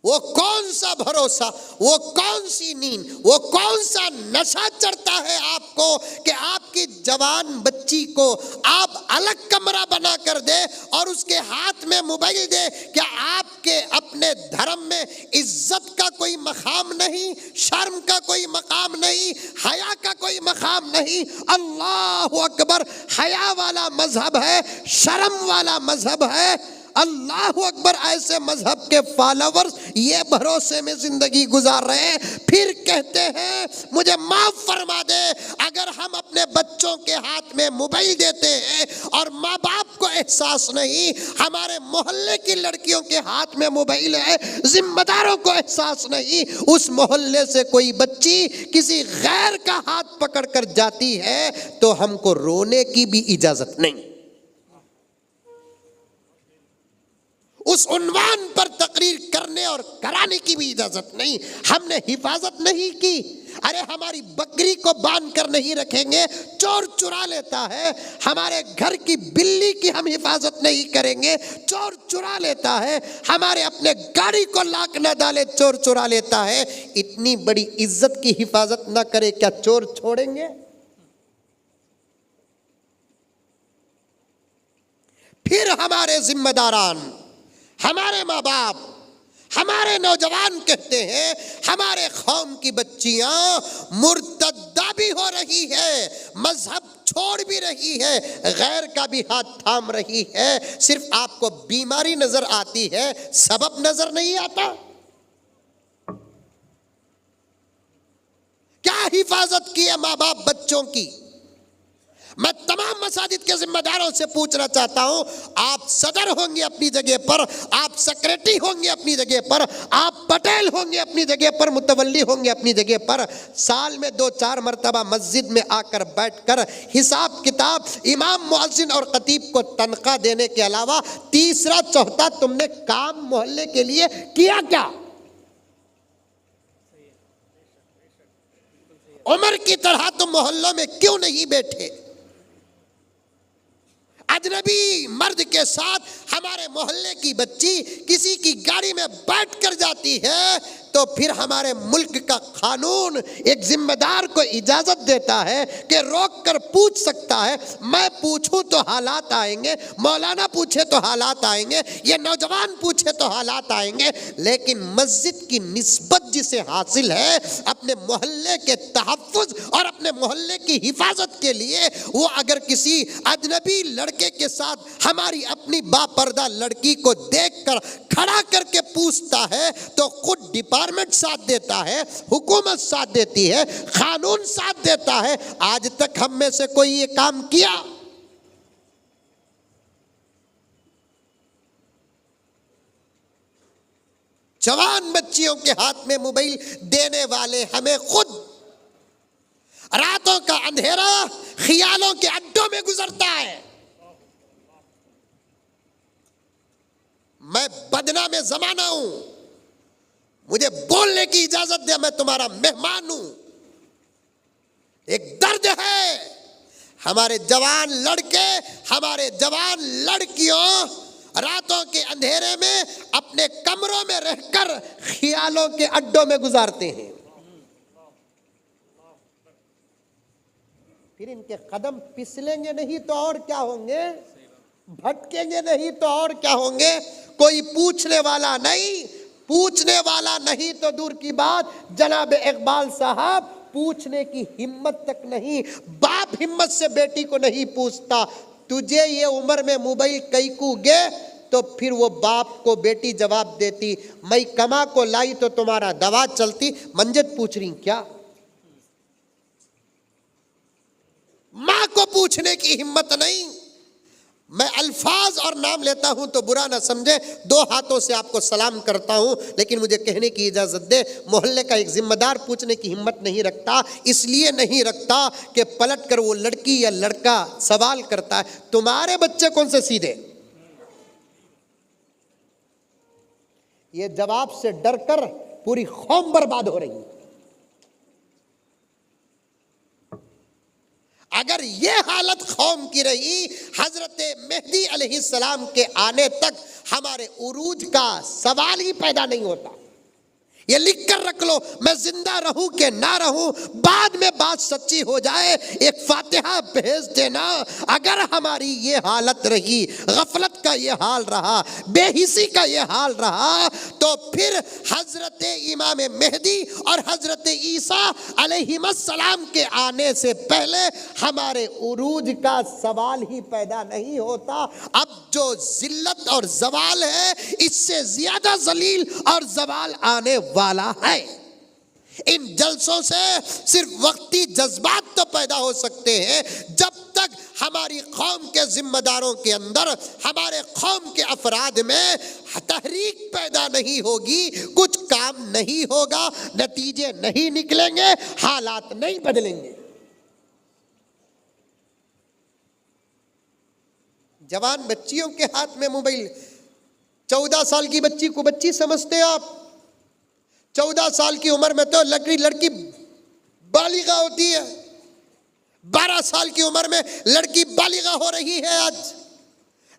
वो कौन सा भरोसा, वो कौन सी नींद, वो कौन सा नशा चढ़ता है आपको कि आपकी जवान बच्ची को आप अलग कमरा बना कर दे और उसके हाथ में मोबाइल दे? क्या आपके अपने धर्म में इज्जत का कोई मकाम नहीं, शर्म का कोई मकाम नहीं, हया का कोई मकाम नहीं? अल्लाह अकबर, हया वाला मजहब है, शर्म वाला मजहब है। अल्लाह अकबर, ऐसे मजहब के फॉलोवर्स ये भरोसे में जिंदगी गुजार रहे हैं, फिर कहते हैं मुझे माफ फरमा दे अगर हम अपने बच्चों के हाथ में मोबाइल देते हैं और माँ बाप को एहसास नहीं, हमारे मोहल्ले की लड़कियों के हाथ में मोबाइल है, जिम्मेदारों को एहसास नहीं, उस मोहल्ले से कोई बच्ची किसी गैर का हाथ पकड़ कर जाती है तो हमको रोने की भी इजाजत नहीं, उस उन्वान पर तकरीर करने और कराने की भी इजाजत नहीं। हमने हिफाजत नहीं की। अरे हमारी बकरी को बांध कर नहीं रखेंगे, चोर चुरा लेता है। हमारे घर की बिल्ली की हम हिफाजत नहीं करेंगे, चोर चुरा लेता है। हमारे अपने गाड़ी को लाक न डाले, चोर चुरा लेता है। इतनी बड़ी इज्जत की हिफाजत न करे, क्या चोर छोड़ेंगे? फिर हमारे जिम्मेदारान, हमारे माँ बाप, हमारे नौजवान कहते हैं हमारे कौम की बच्चियां मुर्तद्दा भी हो रही है, मजहब छोड़ भी रही है, गैर का भी हाथ थाम रही है। सिर्फ आपको बीमारी नजर आती है, सबब नजर नहीं आता। क्या हिफाजत की है माँ बाप बच्चों की? मैं तमाम मसाजिद के जिम्मेदारों से पूछना चाहता हूं, आप सदर होंगे अपनी जगह पर, आप सेक्रेटरी होंगे अपनी जगह पर, आप पटेल होंगे अपनी जगह पर, मुतवल्ली होंगे अपनी जगह पर, साल में 2-4 मरतबा मस्जिद में आकर बैठकर हिसाब किताब इमाम मुअज्जिन और खतीब को तनख्वाह देने के अलावा तीसरा चौथा तुमने काम मोहल्ले के लिए किया क्या? उमर की तरह तुम मोहल्लों में क्यों नहीं बैठे? अजनबी मर्द के साथ हमारे मोहल्ले की बच्ची किसी की गाड़ी में बैठ कर जाती है तो फिर हमारे मुल्क का कानून एक जिम्मेदार को इजाजत देता है कि रोक कर पूछ सकता है। मैं पूछूं तो हालात आएंगे, मौलाना पूछे तो हालात आएंगे, ये नौजवान पूछे तो हालात आएंगे, लेकिन मस्जिद की निस्बत जिसे हासिल है अपने मोहल्ले के तहफ्फुज और अपने मोहल्ले की हिफाजत के लिए, वो अगर किसी अजनबी लड़के के साथ हमारी अपनी बापर्दा लड़की को देखकर खड़ा करके पूछता है तो खुद डिपार्टमेंट साथ देता है, हुकूमत साथ देती है, कानून साथ देता है। आज तक हम में से कोई ये काम किया? जवान बच्चियों के हाथ में मोबाइल देने वाले हमें खुद रातों का अंधेरा ख्यालों के अड्डों में गुजरता है। मैं बदनाम जमाना हूं, मुझे बोलने की इजाजत दे, मैं तुम्हारा मेहमान हूं। एक दर्द है, हमारे जवान लड़के, हमारे जवान लड़कियों रातों के अंधेरे में अपने कमरों में रहकर ख्यालों के अड्डों में गुजारते हैं। फिर इनके कदम फिसलेंगे नहीं तो और क्या होंगे? भटकेंगे नहीं तो और क्या होंगे, कोई पूछने वाला नहीं, पूछने वाला नहीं तो दूर की बात, जनाब इकबाल साहब पूछने की हिम्मत तक नहीं। बाप हिम्मत से बेटी को नहीं पूछता तुझे ये उम्र में मोबाइल कई को गे, तो फिर वो बाप को बेटी जवाब देती मैं कमा को लाई तो तुम्हारा दवा चलती, मंजत पूछ रही क्या। मां को पूछने की हिम्मत नहीं। मैं अल्फाज और नाम लेता हूं तो बुरा ना समझे, 2 हाथों से आपको सलाम करता हूं, लेकिन मुझे कहने की इजाजत दे, मोहल्ले का एक जिम्मेदार पूछने की हिम्मत नहीं रखता। इसलिए नहीं रखता कि पलट कर वो लड़की या लड़का सवाल करता है तुम्हारे बच्चे कौन से सीधे। ये जवाब से डरकर पूरी कौम बर्बाद हो रही है। अगर ये हालत कौम की रही, हजरत मेहदी अलैहिस्सलाम के आने तक हमारे उरूज का सवाल ही पैदा नहीं होता। ये लिख कर रख लो, मैं जिंदा रहूं कि ना रहूं, बाद में बात सच्ची हो जाए एक फातिहा भेज देना। अगर हमारी ये हालत रही, गफलत का ये हाल रहा, बेहिसी का ये हाल रहा, तो फिर हजरत इमाम मेहदी और हजरत ईसा अलैहिस्सलाम के आने से पहले हमारे उरूज का सवाल ही पैदा नहीं होता। अब जो जिल्लत और जवाल है, इससे ज्यादा जलील और जवाल आने वाला है। इन जलसों से सिर्फ वक्ती जज्बात तो पैदा हो सकते हैं, जब तक हमारी कौम के जिम्मेदारों के अंदर, हमारे कौम के अफराद में तहरीक पैदा नहीं होगी, कुछ काम नहीं होगा, नतीजे नहीं निकलेंगे, हालात नहीं बदलेंगे। जवान बच्चियों के हाथ में मोबाइल, 14 साल की बच्ची को बच्ची समझते हैं आप। 14 साल की उम्र में तो लड़की बालिगा होती है, 12 साल की उम्र में लड़की बालिगा हो रही है आज,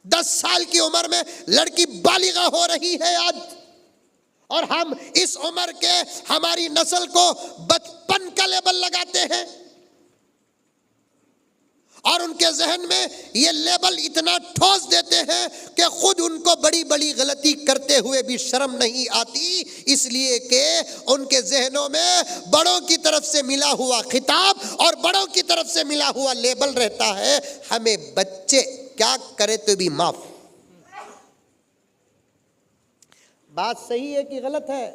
10 साल की उम्र में लड़की बालिगा हो रही है आज। और हम इस उम्र के हमारी नस्ल को बचपन का लेबल लगाते हैं और उनके जहन में ये लेबल इतना ठोस देते हैं कि खुद उनको बड़ी बड़ी गलती करते हुए भी शर्म नहीं आती, इसलिए कि उनके जहनों में बड़ों की तरफ से मिला हुआ खिताब और बड़ों की तरफ से मिला हुआ लेबल रहता है। हमें बच्चे क्या करे तो भी माफ। बात सही है कि गलत है?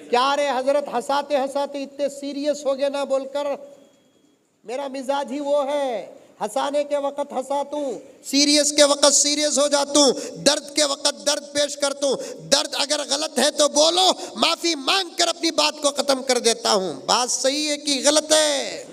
क्या रे हजरत, हंसाते हंसाते इतने सीरियस हो गए ना बोलकर। मेरा मिजाज ही वो है, हंसाने के वक्त हंसातू, सीरियस के वक्त सीरियस हो जातू, दर्द के वक्त दर्द पेश करतू। दर्द अगर गलत है तो बोलो, माफी मांग कर अपनी बात को खत्म कर देता हूं। बात सही है कि गलत है?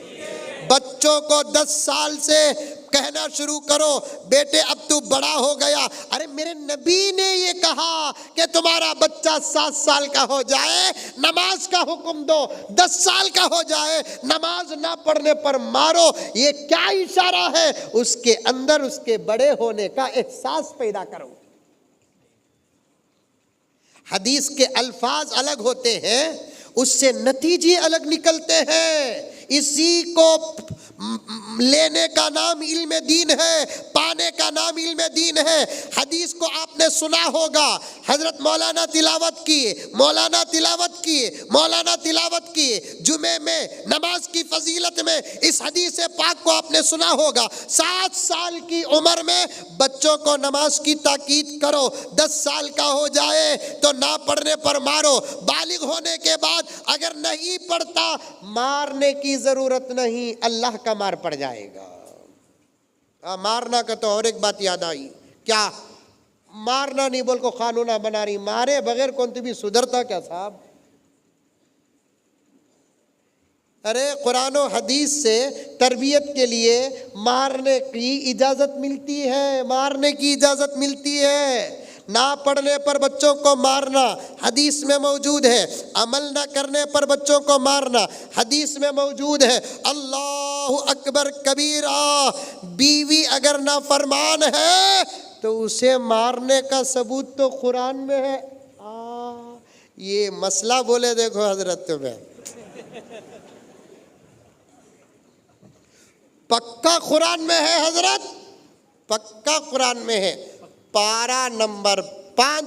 बच्चों को 10 साल से कहना शुरू करो बेटे अब तू बड़ा हो गया। अरे मेरे नबी ने ये कहा कि तुम्हारा बच्चा 7 साल का हो जाए नमाज का हुक्म दो, 10 साल का हो जाए नमाज ना पढ़ने पर मारो। ये क्या इशारा है? उसके अंदर उसके बड़े होने का एहसास पैदा करो। हदीस के अल्फाज अलग होते हैं, उससे नतीजे अलग निकलते हैं। इसी को लेने का नाम इल्म दीन है, पाने का नाम इल्म दीन है। हदीस को आपने सुना होगा, हजरत मौलाना तिलावत किए जुमे में नमाज की फजीलत में इस हदीस पाक को आपने सुना होगा। 7 साल की उम्र में बच्चों को नमाज की ताकीद करो, 10 साल का हो जाए तो ना पढ़ने पर मारो, बालिग होने के बाद अगर नहीं पढ़ता मारने की जरूरत नहीं, अल्लाह का मार पड़ जाएगा। मारना का तो और एक बात याद आई, क्या मारना नहीं बोल को कानूना बना रही, मारे बगैर कौन भी सुधरता क्या साहब? अरे कुरान और हदीस से तरबियत के लिए मारने की इजाजत मिलती है, मारने की इजाजत मिलती है। ना पढ़ने पर बच्चों को मारना हदीस में मौजूद है, अमल ना करने पर बच्चों को मारना हदीस में मौजूद है। अल्लाहु अकबर कबीरा, बीवी अगर ना फरमान है तो उसे मारने का सबूत तो कुरान में है। ये मसला बोले देखो हजरत में पक्का कुरान में है हजरत, पक्का कुरान में है, पारा नंबर 5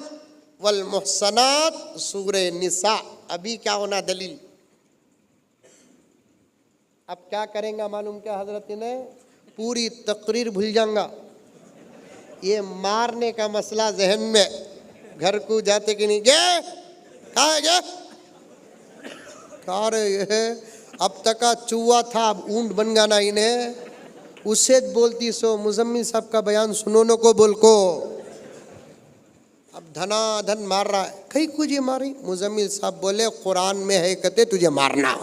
वल मुहसनात सूरे निसा। अभी क्या होना दलील, अब क्या करेंगे मालूम क्या हजरत ने, पूरी तकरीर भूल जाऊंगा। ये मारने का मसला जहन में, घर को जाते कि नहीं गे कहा गे कहा रहे, अब तक का चूहा था अब ऊंट बन गया ना इन्हें, उससे बोलती सो मुजम्मिल साहब का बयान सुनो न को बोल को, अब धनाधन मार रहा है। कहीं कुछ ये मारी, मुजम्मिल साहब बोले कुरान में है कहते तुझे मारना।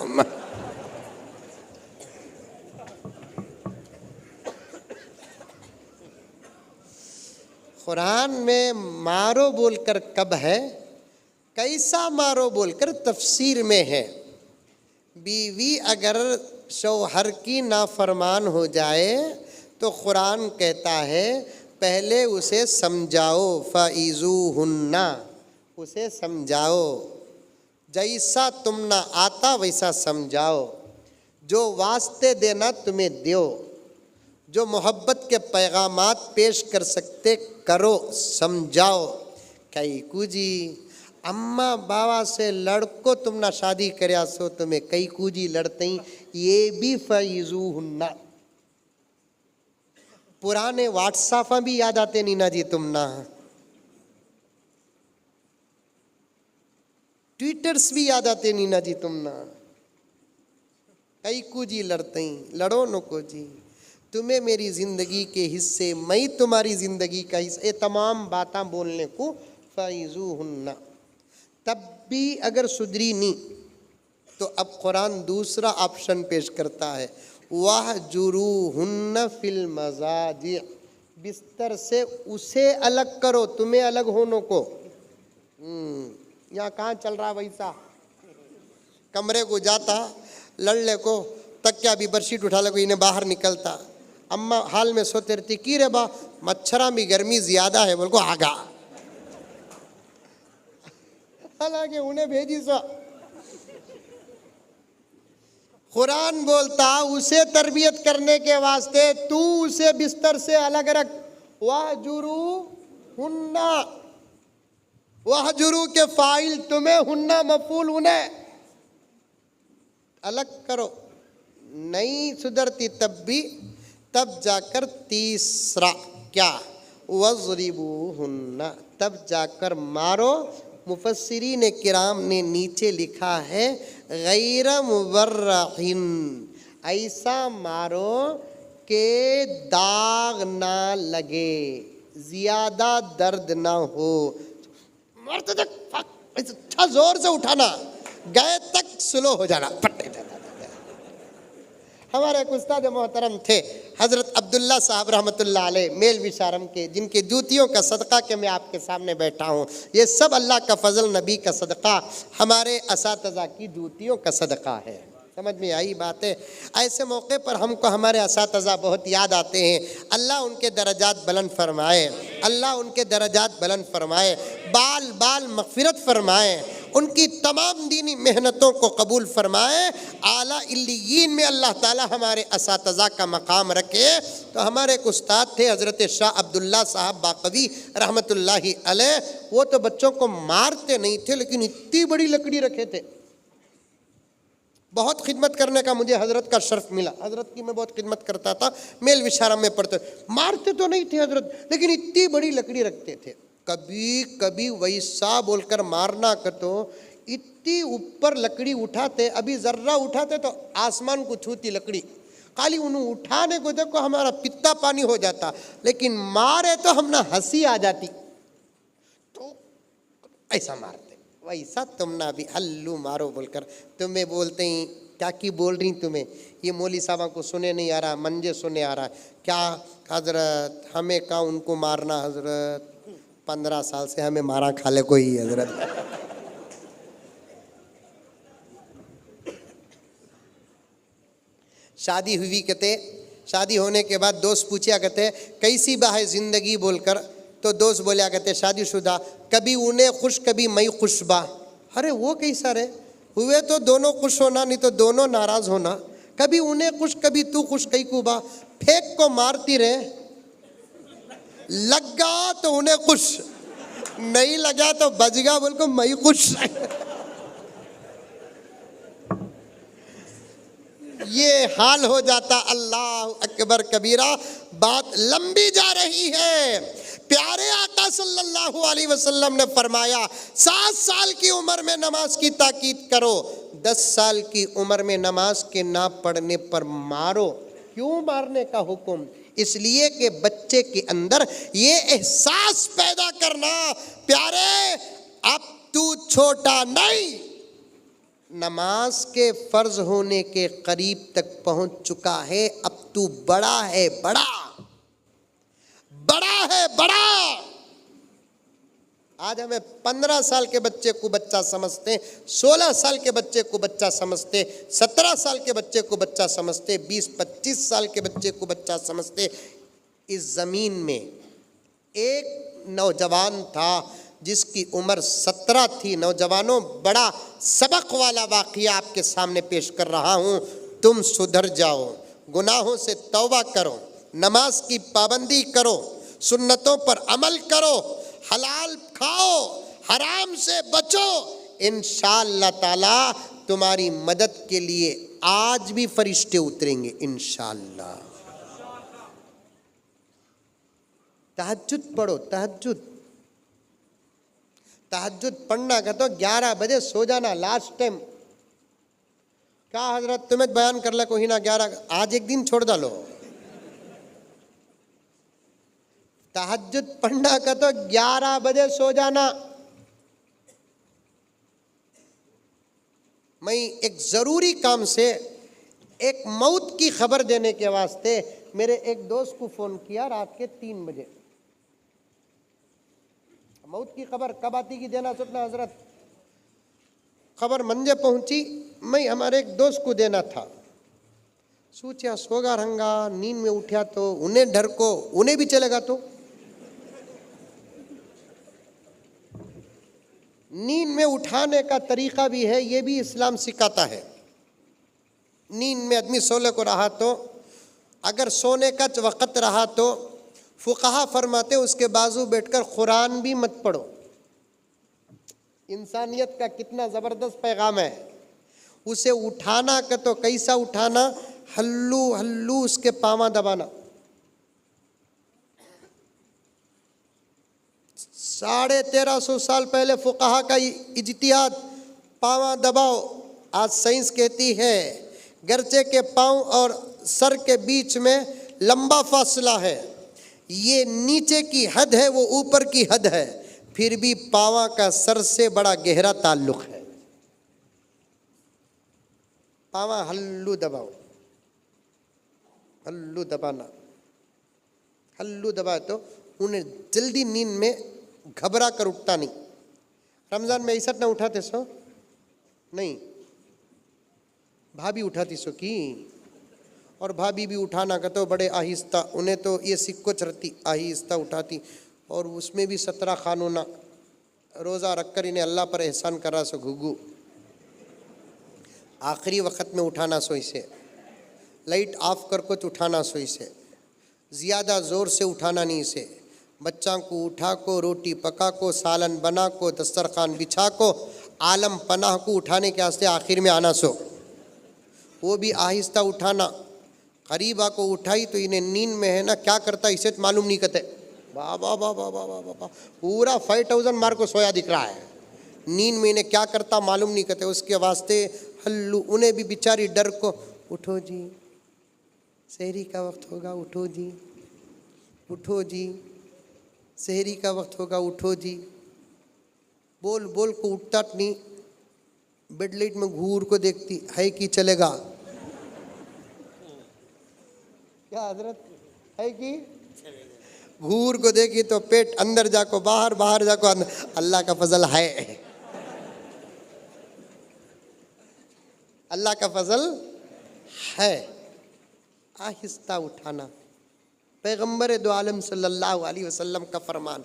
कुरान में मारो बोलकर कब है, कैसा मारो बोलकर तफसीर में है। बीवी अगर शौहर की नाफरमान हो जाए तो कुरान कहता है पहले उसे समझाओ, फ़ाइज़ूहुन्ना, उसे समझाओ, जैसा तुम ना आता वैसा समझाओ, जो वास्ते देना तुम्हें दो, जो मोहब्बत के पैगामात पेश कर सकते करो, समझाओ। कई कुजी अम्मा बाबा से लड़को तुम ना शादी करया सो तुम्हें कई कुजी लड़ते, ये भी फ़ाइज़ूहुन्ना। पुराने व्हाट्सएप भी याद आते नीना जी तुम ना, ट्विटर्स भी याद आते नीना जी तुम ना, कई कुजी लड़ते, लड़ो नो को जी, तुम्हें मेरी ज़िंदगी के हिस्से, मैं तुम्हारी ज़िंदगी का हिस्सा, ये तमाम बातें बोलने को फ़ाइज़ूहुन्ना। तब भी अगर सुधरी नहीं तो अब कुरान दूसरा ऑप्शन पेश करता है, वहजुरूहुन्ना फिल मज़ाजी, बिस्तर से उसे अलग करो, तुम्हें अलग होने को। यहाँ कहाँ चल रहा वैसा, कमरे को जाता लड़ले को, तकिया भी बेडशीट उठा ले को, इन्हें बाहर निकलता, अम्मा हाल में सोते रहती की रे बा मच्छरा में गर्मी ज्यादा है बोल को आगा, हालांकि उन्हें भेजी सो। कुरान बोलता उसे तरबियत करने के वास्ते तू उसे बिस्तर से अलग रख, वहजुरूहुन्ना, वहजुरू के फाइल तुम्हें, हुन्ना मफूल उन्हें, अलग करो। नहीं सुधरती तब भी, तब जाकर तीसरा क्या, वज़रिबूहुन्ना, तब जाकर मारो। मुफस्सिरीन किराम ने नीचे लिखा है गैर मुबर्रहिन, ऐसा मारो के दाग ना लगे, ज्यादा दर्द ना हो, मरते तक अच्छा जोर से उठाना, गए तक स्लो हो जाना। हमारे एक उस्ताद मोहतरम थे हज़रत अब्दुल्ला साहब रहमतुल्लाह अलैह मेल विशारम के, जिनके जूतियों का सदका के मैं आपके सामने बैठा हूँ। ये सब अल्लाह का फजल, नबी का सदका, हमारे असातिज़ा की जूतियों का सदका है। समझ में आई बात है। ऐसे मौके पर हमको हमारे असातिज़ा बहुत याद आते हैं। अल्लाह उनके दर्जात बुलंद फरमाए, अल्लाह उनके दर्जात बुलंद फरमाए, बाल बाल मग़फ़िरत फरमाए, उनकी तमाम दीनी मेहनतों को कबूल फरमाए, आला इल्लियीन में अल्लाह ताला हमारे असातिज़ा का मकाम रखे। तो हमारे एक उस्ताद थे हज़रत शाह अब्दुल्ला साहब बाक़वी रहमतुल्लाहि अलैह, वो तो बच्चों को मारते नहीं थे लेकिन इतनी बड़ी लकड़ी रखे थे। बहुत खिदमत करने का मुझे हज़रत का शर्फ मिला, हज़रत की मैं बहुत खिदमत करता था, मेल विशारम में पढ़ते, मारते तो नहीं थे हज़रत लेकिन इतनी बड़ी लकड़ी रखते थे। कभी कभी वैसा बोलकर मारना कर तो इतनी ऊपर लकड़ी उठाते, अभी जर्रा उठाते तो आसमान को छूती लकड़ी, खाली उन्हें उठाने को देखो हमारा पित्ता पानी हो जाता, लेकिन मारे तो हम ना हंसी आ जाती, तो ऐसा मारते। वैसा तुम ना भी हल्लू मारो बोलकर तुम्हें बोलते ही क्या की बोल रही तुम्हें, ये मौली साहबा को सुने नहीं आ रहा, मंजे सुने आ रहा है क्या हजरत, हमें का उनको मारना हजरत, 15 साल से हमें मारा खा ले कोई हजरत। शादी हुई कहते, शादी होने के बाद दोस्त पूछा कहते कैसी बा है ज़िंदगी बोलकर, तो दोस्त बोलिया कहते शादीशुदा, कभी उन्हें खुश कभी मैं खुश बा। अरे वो कैसा रे, हुए तो दोनों खुश होना, नहीं तो दोनों नाराज़ होना, कभी उन्हें खुश कभी तू खुश, कई को बा फेंक को मारती रहे, लगा तो उन्हें खुश, नहीं लगा तो बजगा बोल को मैं खुश। ये हाल हो जाता। अल्लाह अकबर कबीरा। बात लंबी जा रही है। प्यारे आका सल्लल्लाहु अलैहि वसल्लम ने फरमाया 7 साल की उम्र में नमाज की ताकीद करो, 10 साल की उम्र में नमाज के ना पढ़ने पर मारो। क्यों मारने का हुक्म? इसलिए कि बच्चे के अंदर ये एहसास पैदा करना, प्यारे अब तू छोटा नहीं, नमाज के फर्ज होने के करीब तक पहुंच चुका है, अब तू बड़ा है, बड़ा है, बड़ा। आज हमें 15 साल के बच्चे को बच्चा समझते, 16 साल के बच्चे को बच्चा समझते, 17 साल के बच्चे को बच्चा समझते, 20-25 साल के बच्चे को बच्चा समझते। इस ज़मीन में एक नौजवान था जिसकी उम्र 17 थी। नौजवानों, बड़ा सबक वाला वाक़या आपके सामने पेश कर रहा हूँ। तुम सुधर जाओ, गुनाहों से तौबा करो, नमाज की पाबंदी करो, सुन्नतों पर अमल करो, हलाल खाओ, हराम से बचो। इंशाअल्लाह ताला तुम्हारी मदद के लिए आज भी फरिश्ते उतरेंगे इंशाअल्लाह। तहज्जुद पढ़ो, तहज्जुद पढ़ना का तो 11 बजे सो जाना लास्ट टाइम। क्या हजरत तुम्हें बयान कर ला कोई ना 11, आज एक दिन छोड़ डालो। तहज्जुद पढ़ना का तो 11 बजे सो जाना। मैं एक ज़रूरी काम से, एक मौत की खबर देने के वास्ते मेरे एक दोस्त को फ़ोन किया रात के 3 बजे। मौत की खबर कब आती की देना सोचना हजरत, खबर मंजे पहुंची, मैं हमारे एक दोस्त को देना था। सोचा सोगा रंगा, नींद में उठा तो उन्हें डर को उन्हें भी चलेगा, तो नींद में उठाने का तरीका भी है, ये भी इस्लाम सिखाता है। नींद में आदमी सोने को रहा तो, अगर सोने का वक़्त रहा तो फुक़हा फरमाते उसके बाजू बैठकर कुरान भी मत पढ़ो। इंसानियत का कितना ज़बरदस्त पैगाम है। उसे उठाना का तो कैसा उठाना, हल्लू हल्लू उसके पामा दबाना। 1350 साल पहले फुक़हा का इज्तिहाद, पावा दबाओ। आज साइंस कहती है गर्चे के पाँव और सर के बीच में लंबा फासला है, ये नीचे की हद है, वो ऊपर की हद है, फिर भी पावा का सर से बड़ा गहरा ताल्लुक है। पावा हल्लू दबाओ, हल्लू दबाना, हल्लू दबाए तो उन्हें जल्दी नींद में घबरा कर उठता नहीं। रमज़ान में ऐसा ना उठाते सो नहीं, भाभी उठाती सो की, और भाभी भी उठाना का तो बड़े आहिस्ता, उन्हें तो ये सिक्को चरती आहिस्ता उठाती, और उसमें भी 17 खानूना रोज़ा रख कर इन्हें अल्लाह पर एहसान करा सो घुघू। आखिरी वक़्त में उठाना सो इसे, लाइट ऑफ कर कुछ उठाना सो इसे, ज़्यादा ज़ोर से उठाना नहीं इसे। बच्चा को उठा को, रोटी पका को, सालन बना को, दस्तरखान बिछा को, आलम पनाह को उठाने के वास्ते आखिर में आना सो, वो भी आहिस्ता उठाना। करीबा को उठाई तो इन्हें नींद में है ना क्या करता इसे तो मालूम नहीं करते। बाबा बाबा बाबा बाबा पूरा 5000 मार को सोया दिख रहा है, नींद में इन्हें क्या करता मालूम नहीं करते। उसके वास्ते हल्लू, उन्हें भी बेचारी डर को, उठो जी सहरी का वक्त होगा, उठो जी, उठो जी सहरी का वक्त होगा, उठो जी। बोल बोल को उठता नहीं, बेडलाइट में घूर को देखती है कि चलेगा क्या हजरत, है कि घूर को देखी तो पेट अंदर जाको बाहर, बाहर जाको अंदर। अल्लाह का फजल है, अल्लाह का फजल है। आहिस्ता उठाना, पैगंबर दो आलम सल्लल्लाहु अलैहि वसल्लम का फरमान,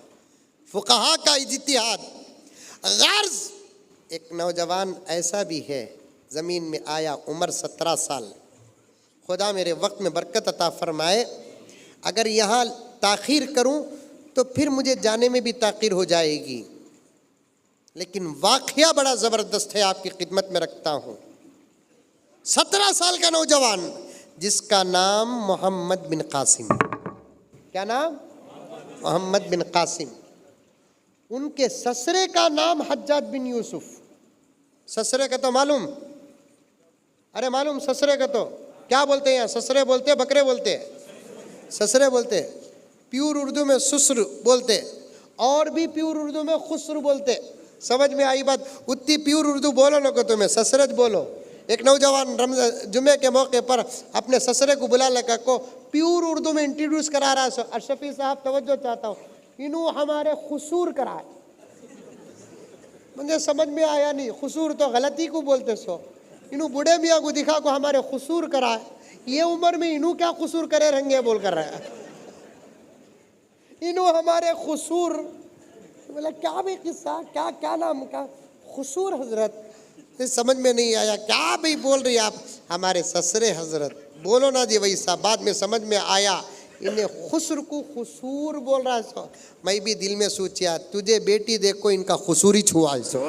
फुक़हा का इज्तिहाद। गर्ज एक नौजवान ऐसा भी है ज़मीन में आया, उम्र 17 साल। खुदा मेरे वक्त में बरकत अता फरमाए। अगर यहाँ ताख़ीर करूँ तो फिर मुझे जाने में भी ताक़ीर हो जाएगी। लेकिन वाक़या बड़ा ज़बरदस्त है, आपकी खिदमत में रखता हूँ। 17 साल का नौजवान जिसका नाम मोहम्मद बिन कासिम, क्या नाम? मोहम्मद बिन कासिम। उनके ससरे का नाम हज्जाज बिन यूसुफ। ससरे का तो मालूम, अरे मालूम ससरे का तो क्या बोलते हैं यहाँ? ससरे बोलते हैं, बकरे बोलते हैं, ससरे बोलते हैं। प्योर उर्दू में सुसर बोलते, और भी प्योर उर्दू में खुसर बोलते। समझ में आई बात? उतनी प्योर उर्दू बोलो ना को तुम्हें ससरज बोलो। एक नौजवान जुमे के मौके पर अपने ससरे को बुला लगा को प्योर उर्दू में इंट्रोड्यूस करा रहा है। अशरफी साहब तवज्जो चाहता हूँ, इन्हों हमारे खुसूर कराए। मुझे समझ में आया नहीं, खुसूर तो गलती को बोलते सो। इन्हों बूढ़े मियाँ को दिखा को हमारे खुसूर कराए। ये उम्र में इन्हों क्या खुसूर करे रहेंगे बोल कर रहा है। इन्हों हमारे खुसूर, बोला क्या भी किस्सा, क्या क्या नाम का खुसूर हजरत? समझ में नहीं आया क्या भाई बोल रही आप? हमारे ससरे हजरत। बोलो ना जी वही साहब। बाद में समझ में आया इन्हें खुसर को खुसूर बोल रहा है सो। मैं भी दिल में सोचा तुझे बेटी देखो इनका खुसूर ही छुआ है सो।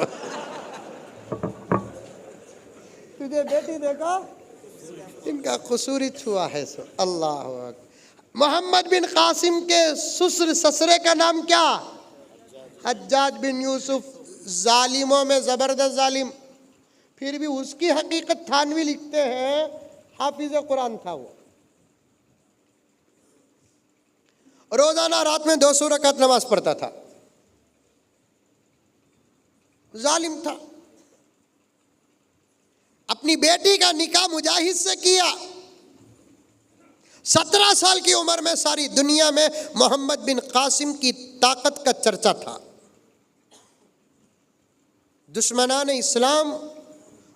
तुझे बेटी देखो इनका खुसूर ही छुआ है सो। अल्लाह अकबर। मोहम्मद बिन कासिम के ससरे का नाम क्या? हज्जाज बिन यूसुफ। जालिमों में ज़बरदस्त जालिम। फिर भी उसकी हकीकत थानवी लिखते हैं हाफिज कुरान था वो। रोजाना रात में 200 रकात नमाज पढ़ता था। जालिम था। अपनी बेटी का निकाह मुजाहिद से किया। 17 साल की उम्र में सारी दुनिया में मोहम्मद बिन कासिम की ताकत का चर्चा था। दुश्मनान इस्लाम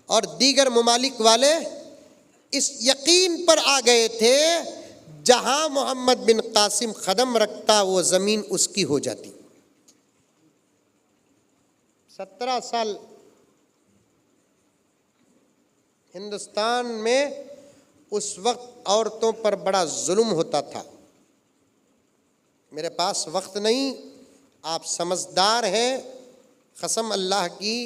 और दीगर ममालिक वाले इस यकीन पर आ गए थे जहां मोहम्मद बिन कासिम कदम रखता वो जमीन उसकी हो जाती। 17 साल हिंदुस्तान में उस वक्त औरतों पर बड़ा जुल्म होता था। मेरे पास वक्त नहीं, आप समझदार हैं, कसम अल्लाह की।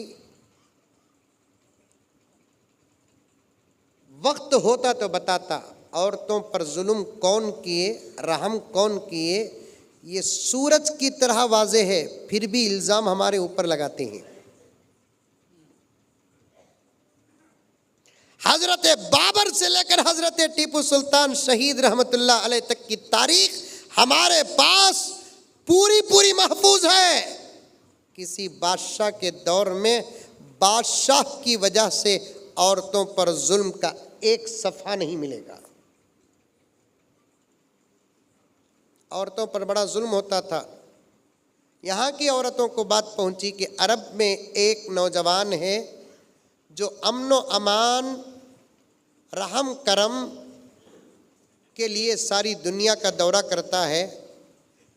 वक्त होता तो बताता औरतों पर जुल्म कौन किए, रहम कौन किए। ये सूरज की तरह वाज़े है, फिर भी इल्ज़ाम हमारे ऊपर लगाते हैं। हजरत बाबर से लेकर हजरत टीपू सुल्तान शहीद रहमतुल्लाह अलैह तक की तारीख हमारे पास पूरी पूरी महफूज है। किसी बादशाह के दौर में बादशाह की वजह से औरतों पर जुल्म का एक सफ़ा नहीं मिलेगा। औरतों पर बड़ा जुल्म होता था। यहाँ की औरतों को बात पहुँची कि अरब में एक नौजवान है जो अमन अमान रहम करम के लिए सारी दुनिया का दौरा करता है।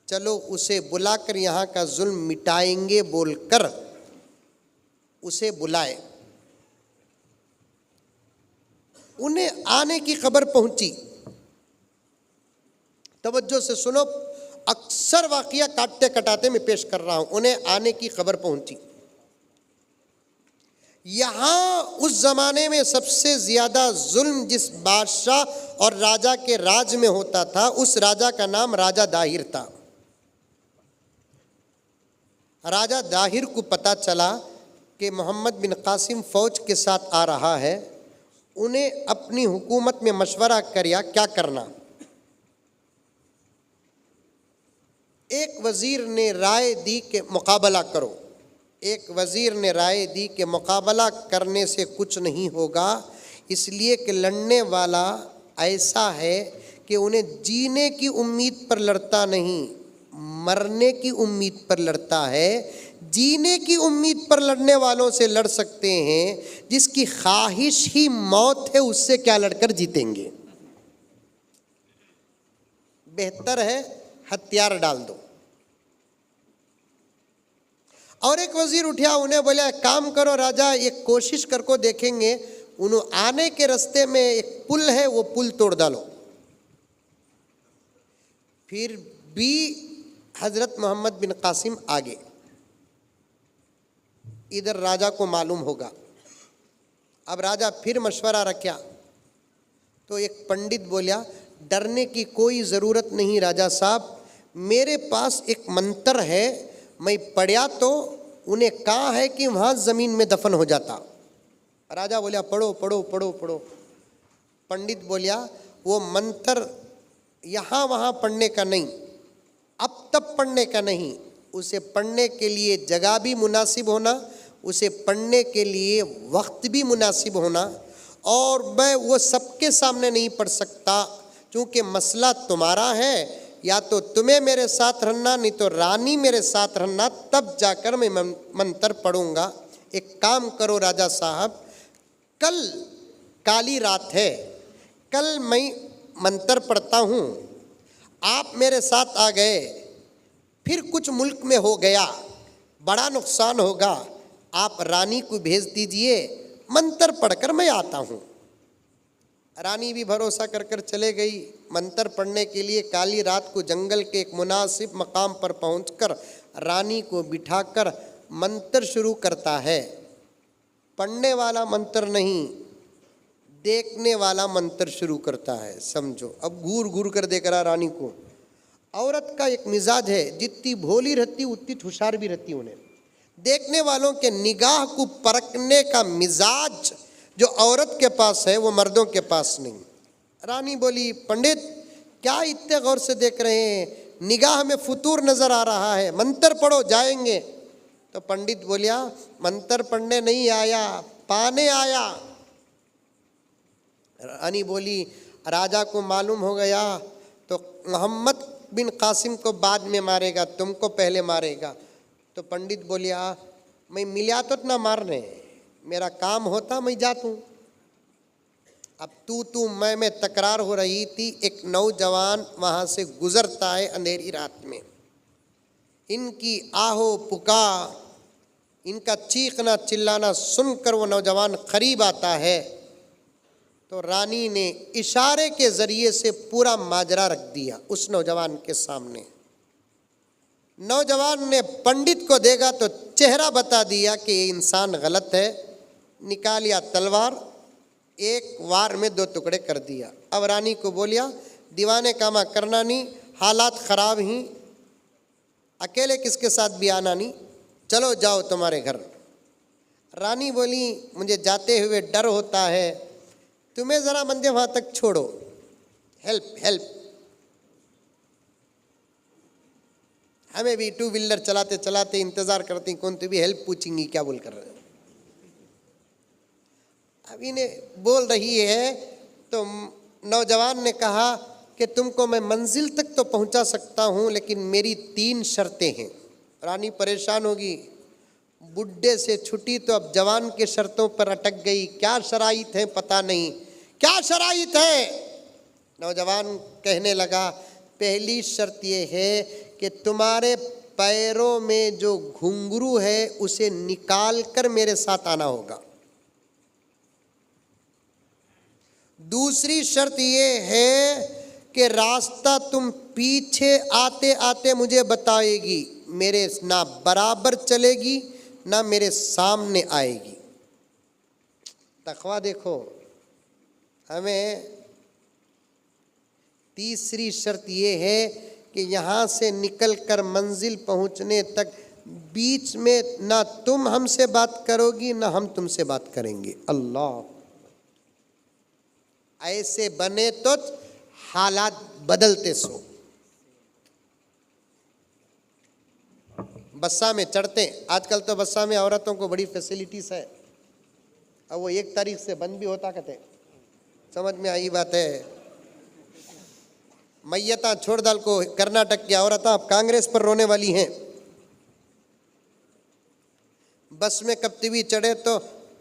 चलो उसे बुलाकर यहाँ का जुल्म मिटाएंगे बोलकर उसे बुलाए। उन्हें आने की खबर पहुंची। तवज्जो से सुनो, अक्सर वाक़या काटते कटाते मैं पेश कर रहा हूं। उन्हें आने की खबर पहुंची। यहाँ उस ज़माने में सबसे ज़्यादा जुल्म जिस बादशाह और राजा के राज में होता था, उस राजा का नाम राजा दाहिर था। राजा दाहिर को पता चला कि मोहम्मद बिन कासिम फ़ौज के साथ आ रहा है। उन्हें अपनी हुकूमत में मशवरा किया क्या करना। एक वज़ीर ने राय दी कि मुकाबला करो। एक वज़ीर ने राय दी कि मुकाबला करने से कुछ नहीं होगा, इसलिए कि लड़ने वाला ऐसा है कि उन्हें जीने की उम्मीद पर लड़ता नहीं, मरने की उम्मीद पर लड़ता है। जीने की उम्मीद पर लड़ने वालों से लड़ सकते हैं, जिसकी ख्वाहिश ही मौत है उससे क्या लड़कर जीतेंगे। बेहतर है हथियार डाल दो। और एक वजीर उठा, उन्हें बोला काम करो राजा, एक कोशिश करको देखेंगे। उन्होंने आने के रास्ते में एक पुल है, वो पुल तोड़ डालो। फिर भी हजरत मोहम्मद बिन कासिम आगे, इधर राजा को मालूम होगा। अब राजा फिर मशवरा रखा तो एक पंडित बोला, डरने की कोई ज़रूरत नहीं राजा साहब, मेरे पास एक मंत्र है, मैं पढ़ा तो उन्हें कहा है कि वहाँ ज़मीन में दफन हो जाता। राजा बोला पढ़ो पढ़ो पढ़ो पढ़ो। पंडित बोलिया वो मंत्र यहाँ वहाँ पढ़ने का नहीं, अब तब पढ़ने का नहीं, उसे पढ़ने के लिए जगह भी मुनासिब होना, उसे पढ़ने के लिए वक्त भी मुनासिब होना, और मैं वो सबके सामने नहीं पढ़ सकता क्योंकि मसला तुम्हारा है, या तो तुम्हें मेरे साथ रहना नहीं तो रानी मेरे साथ रहना, तब जाकर मैं मंत्र पढ़ूंगा। एक काम करो राजा साहब, कल काली रात है, कल मैं मंत्र पढ़ता हूँ, आप मेरे साथ आ गए, फिर कुछ मुल्क में हो गया, बड़ा नुकसान होगा, आप रानी को भेज दीजिए, मंत्र पढ़कर मैं आता हूँ। रानी भी भरोसा कर कर चले गई मंत्र पढ़ने के लिए। काली रात को जंगल के एक मुनासिब मकाम पर पहुंचकर रानी को बिठाकर मंत्र शुरू करता है। पढ़ने वाला मंत्र नहीं, देखने वाला मंत्र शुरू करता है, समझो। अब घूर घूर कर देख रहा रानी को। औरत का एक मिजाज है, जितनी भोली रहती उतनी होशियार भी रहती। उन्हें देखने वालों के निगाह को परखने का मिजाज जो औरत के पास है वो मर्दों के पास नहीं। रानी बोली, पंडित क्या इतने गौर से देख रहे हैं, निगाह में फुतूर नजर आ रहा है, मंत्र पढ़ो जाएंगे। तो पंडित बोलिया, मंत्र पढ़ने नहीं आया, पाने आया। रानी बोली, राजा को मालूम हो गया तो मोहम्मद बिन कासिम को बाद में मारेगा, तुमको पहले मारेगा। तो पंडित बोलिया, मैं मिला तो ना मारने, मेरा काम होता मैं जातूँ। अब तू मैं तकरार हो रही थी। एक नौजवान वहाँ से गुजरता है अंधेरी रात में। इनकी आहो पुकार, इनका चीखना चिल्लाना सुनकर वो नौजवान करीब आता है तो रानी ने इशारे के ज़रिए से पूरा माजरा रख दिया उस नौजवान के सामने। नौजवान ने पंडित को देखा तो चेहरा बता दिया कि ये इंसान गलत है। निकालिया तलवार, एक वार में 2 टुकड़े कर दिया। अब रानी को बोलिया, दीवाने कामा करना नहीं, हालात ख़राब ही, अकेले किसके साथ भी आना नहीं, चलो जाओ तुम्हारे घर। रानी बोली, मुझे जाते हुए डर होता है, तुम्हें ज़रा मंदे वहाँ तक छोड़ो, हेल्प हेल्प। हमें भी 2 व्हीलर चलाते चलाते इंतज़ार करती, कौन तो भी हेल्प पूछेंगी क्या बोल कर रहे। अब इन्हें बोल रही है तो नौजवान ने कहा कि तुमको मैं मंजिल तक तो पहुंचा सकता हूं, लेकिन मेरी 3 शर्तें हैं। रानी परेशान होगी, बुढ़े से छुटी तो अब जवान के शर्तों पर अटक गई। क्या शराइत है पता नहीं, क्या शराइत है। नौजवान कहने लगा, पहली शर्त ये है कि तुम्हारे पैरों में जो घुंघरू है उसे निकाल कर मेरे साथ आना होगा। दूसरी शर्त ये है कि रास्ता तुम पीछे आते आते मुझे बताएगी, मेरे ना बराबर चलेगी ना मेरे सामने आएगी। तकवा देखो। हमें तीसरी शर्त ये है कि यहाँ से निकलकर मंजिल पहुँचने तक बीच में ना तुम हमसे बात करोगी ना हम तुमसे बात करेंगे। अल्लाह, ऐसे बने तो हालात बदलते सो। बस्सा में चढ़ते, आजकल तो बस्सा में औरतों को बड़ी फैसिलिटीज है। अब वो 1 तारीख से बंद भी होता कहते, समझ में आई बात है। मैयता छोड़ डाल को कर्नाटक की औरतें अब कांग्रेस पर रोने वाली हैं। बस में कभी भी चढ़े तो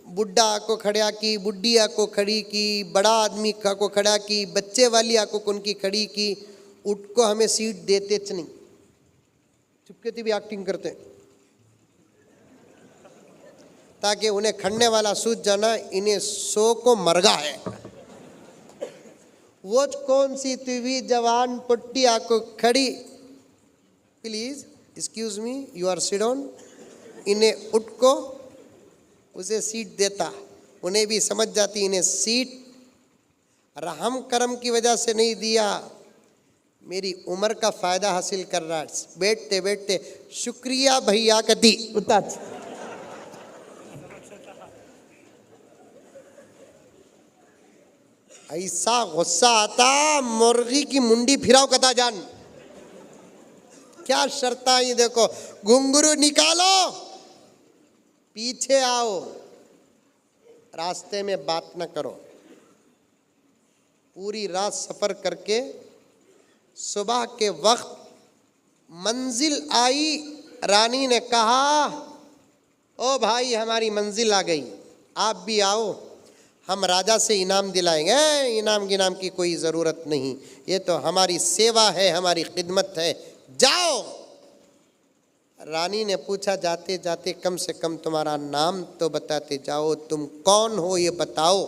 बुढ़ा आको खड़ा की, बुढ़ी आको खड़ी की, बड़ा आदमी को खड़ा की, बच्चे वाली आको उनकी खड़ी की। उठ को हमें सीट देते नहीं, चुपके भी एक्टिंग करते ताकि उन्हें खड़ने वाला सूझ जाना, इन्हें 100 को मरगा है। वो कौन सी तुवी जवान पुट्टी आको खड़ी, please excuse me, you are sit down. इन्हें उठ को उसे सीट देता, उन्हें भी समझ जाती इन्हें सीट रहम करम की वजह से नहीं दिया, मेरी उम्र का फायदा हासिल कर रहा है। बैठते बैठते शुक्रिया भैया कदी उतार। ऐसा गुस्सा आता मुर्गी की मुंडी फिराओ कता जान। क्या शर्ता ये देखो, घुंघरू निकालो, पीछे आओ, रास्ते में बात न करो। पूरी रात सफर करके सुबह के वक्त मंजिल आई, रानी ने कहा ओ भाई हमारी मंजिल आ गई, आप भी आओ, हम राजा से इनाम दिलाएंगे। इनाम गिनाम की कोई ज़रूरत नहीं, ये तो हमारी सेवा है, हमारी खिदमत है, जाओ। रानी ने पूछा जाते जाते कम से कम तुम्हारा नाम तो बताते जाओ, तुम कौन हो ये बताओ।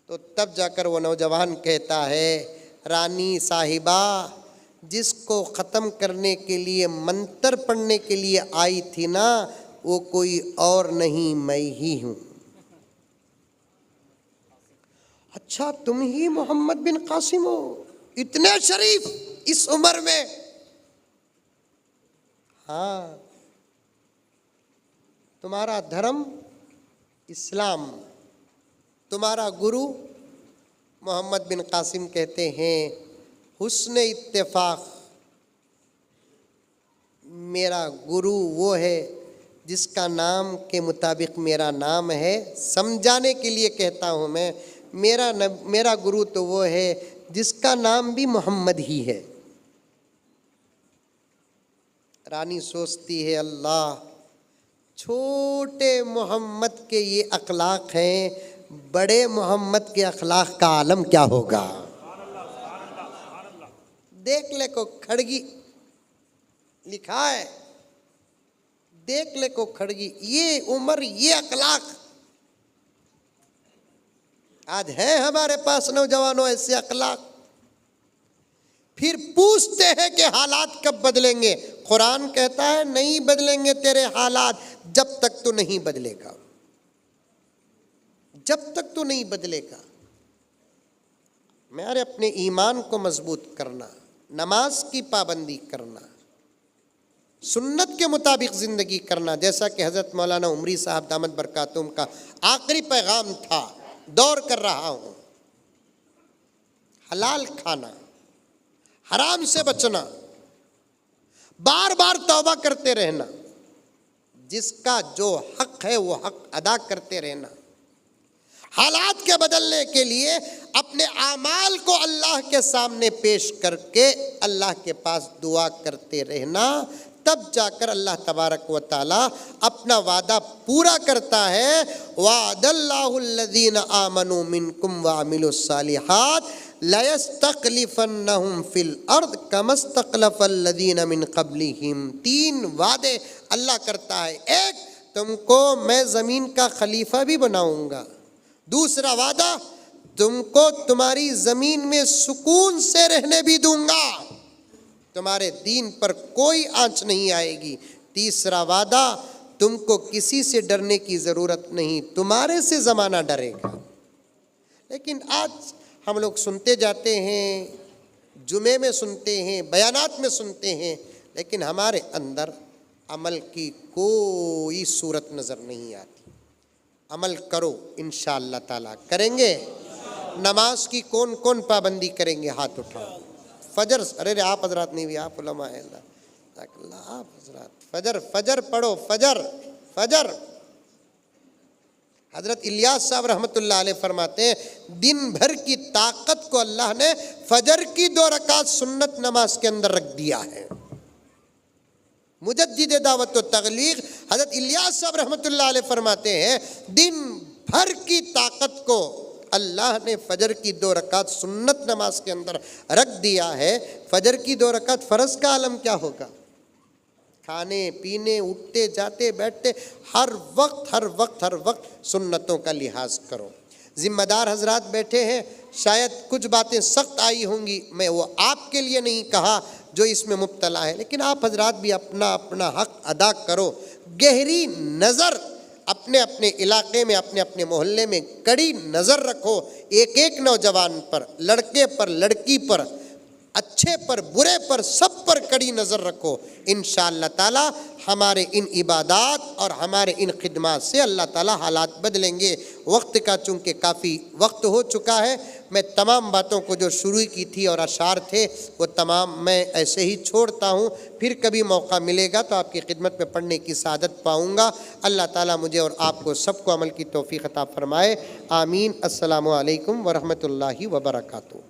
तो तब जाकर वो नौजवान कहता है, रानी साहिबा, जिसको ख़त्म करने के लिए मंत्र पढ़ने के लिए आई थी ना, वो कोई और नहीं, मैं ही हूँ। अच्छा, तुम ही मोहम्मद बिन कासिम हो, इतने शरीफ इस उम्र में? हाँ, तुम्हारा धर्म इस्लाम, तुम्हारा गुरु मोहम्मद बिन कासिम कहते हैं हुस्न इत्तेफाक, मेरा गुरु वो है जिसका नाम के मुताबिक मेरा नाम है। समझाने के लिए कहता हूँ मैं, मेरा गुरु तो वो है जिसका नाम भी मोहम्मद ही है। रानी सोचती है, अल्लाह, छोटे मोहम्मद के ये अखलाक हैं, बड़े मोहम्मद के अखलाक का आलम क्या होगा। देख ले को खड़गी लिखा है, देख ले को खड़गी, ये उम्र ये अखलाक। आज है हमारे पास नौजवानों ऐसे अखलाक। फिर पूछते हैं कि हालात कब बदलेंगे। कुरान कहता है नहीं बदलेंगे तेरे हालात जब तक तो नहीं बदलेगा, जब तक तो नहीं बदलेगा। मेरे अपने ईमान को मजबूत करना, नमाज की पाबंदी करना, सुन्नत के मुताबिक ज़िंदगी करना, जैसा कि हज़रत मौलाना उमरी साहब दामत बरकातुम का आखिरी पैगाम था, दौर कर रहा हूँ। हलाल खाना, हराम से बचना, बार बार तौबा करते रहना, जिसका जो हक है वो हक अदा करते रहना। हालात के बदलने के लिए अपने आमाल को अल्लाह के सामने पेश करके अल्लाह के पास दुआ करते रहना, तब जाकर अल्लाह तबारक व ताला अपना वादा पूरा करता है। वादल्लाहुल्लज़ीना आमनू मिनकुम व अमिलुस्सालिहात लयस्तखलिफन्नहुम फिल अर्द कमस्तखलफल्लज़ीना मिन क़ब्लिहिम। 3 वादे अल्लाह करता है। एक, तुमको मैं ज़मीन का खलीफा भी बनाऊंगा। दूसरा वादा, तुमको तुम्हारी ज़मीन में सुकून से रहने भी दूंगा, तुम्हारे दीन पर कोई आंच नहीं आएगी। तीसरा वादा, तुमको किसी से डरने की ज़रूरत नहीं, तुम्हारे से ज़माना डरेगा। लेकिन आज हम लोग सुनते जाते हैं, जुमे में सुनते हैं, बयानात में सुनते हैं, लेकिन हमारे अंदर अमल की कोई सूरत नज़र नहीं आती। अमल करो, इंशाअल्लाह ताला करेंगे। नमाज की कौन कौन पाबंदी करेंगे, हाथ उठाओ। फजर, अरे आप हजरात नहीं भी, आप उलमा है, आप हजरात फजर, फजर पढ़ो, फजर फजर। हजरत इलियास साहब रहमतुल्लाह अलैह फरमाते हैं, दिन भर की ताकत को अल्लाह ने फजर की 2 रकात सुन्नत नमाज के अंदर रख दिया है। मुजद्दिद दावत व तबलीग हजरत इलियास साहब रहमतुल्लाह अलैह फरमाते हैं, दिन भर की ताकत को अल्लाह ने फजर की 2 रकात सुन्नत नमाज के अंदर रख दिया है। फजर की 2 रकात फ़र्ज का आलम क्या होगा। खाने पीने, उठते जाते बैठते, हर वक्त सुन्नतों का लिहाज करो। ज़िम्मेदार हजरात बैठे हैं, शायद कुछ बातें सख्त आई होंगी, मैं वो आपके लिए नहीं कहा, जो इसमें मुब्तला है। लेकिन आप हजरात भी अपना अपना हक अदा करो, गहरी नज़र अपने अपने इलाके में, अपने अपने मोहल्ले में कड़ी नज़र रखो, एक एक नौजवान पर, लड़के पर, लड़की पर, अच्छे पर, बुरे पर, सब पर कड़ी नज़र रखो। इंशाअल्लाह ताला हमारे इन इबादात और हमारे इन खिदमात से अल्लाह ताला हालात बदलेंगे। वक्त का चूँकि काफ़ी वक्त हो चुका है, मैं तमाम बातों को जो शुरू की थी और अशार थे वो तमाम मैं ऐसे ही छोड़ता हूँ। फिर कभी मौका मिलेगा तो आपकी खिदमत में पढ़ने की सादत पाऊँगा। अल्लाह ताला मुझे और आपको सबको अमल की तौफीक अता फरमाए। आमीन। अस्सलामु अलैकुम व रहमतुल्लाहि व बरकातुहू।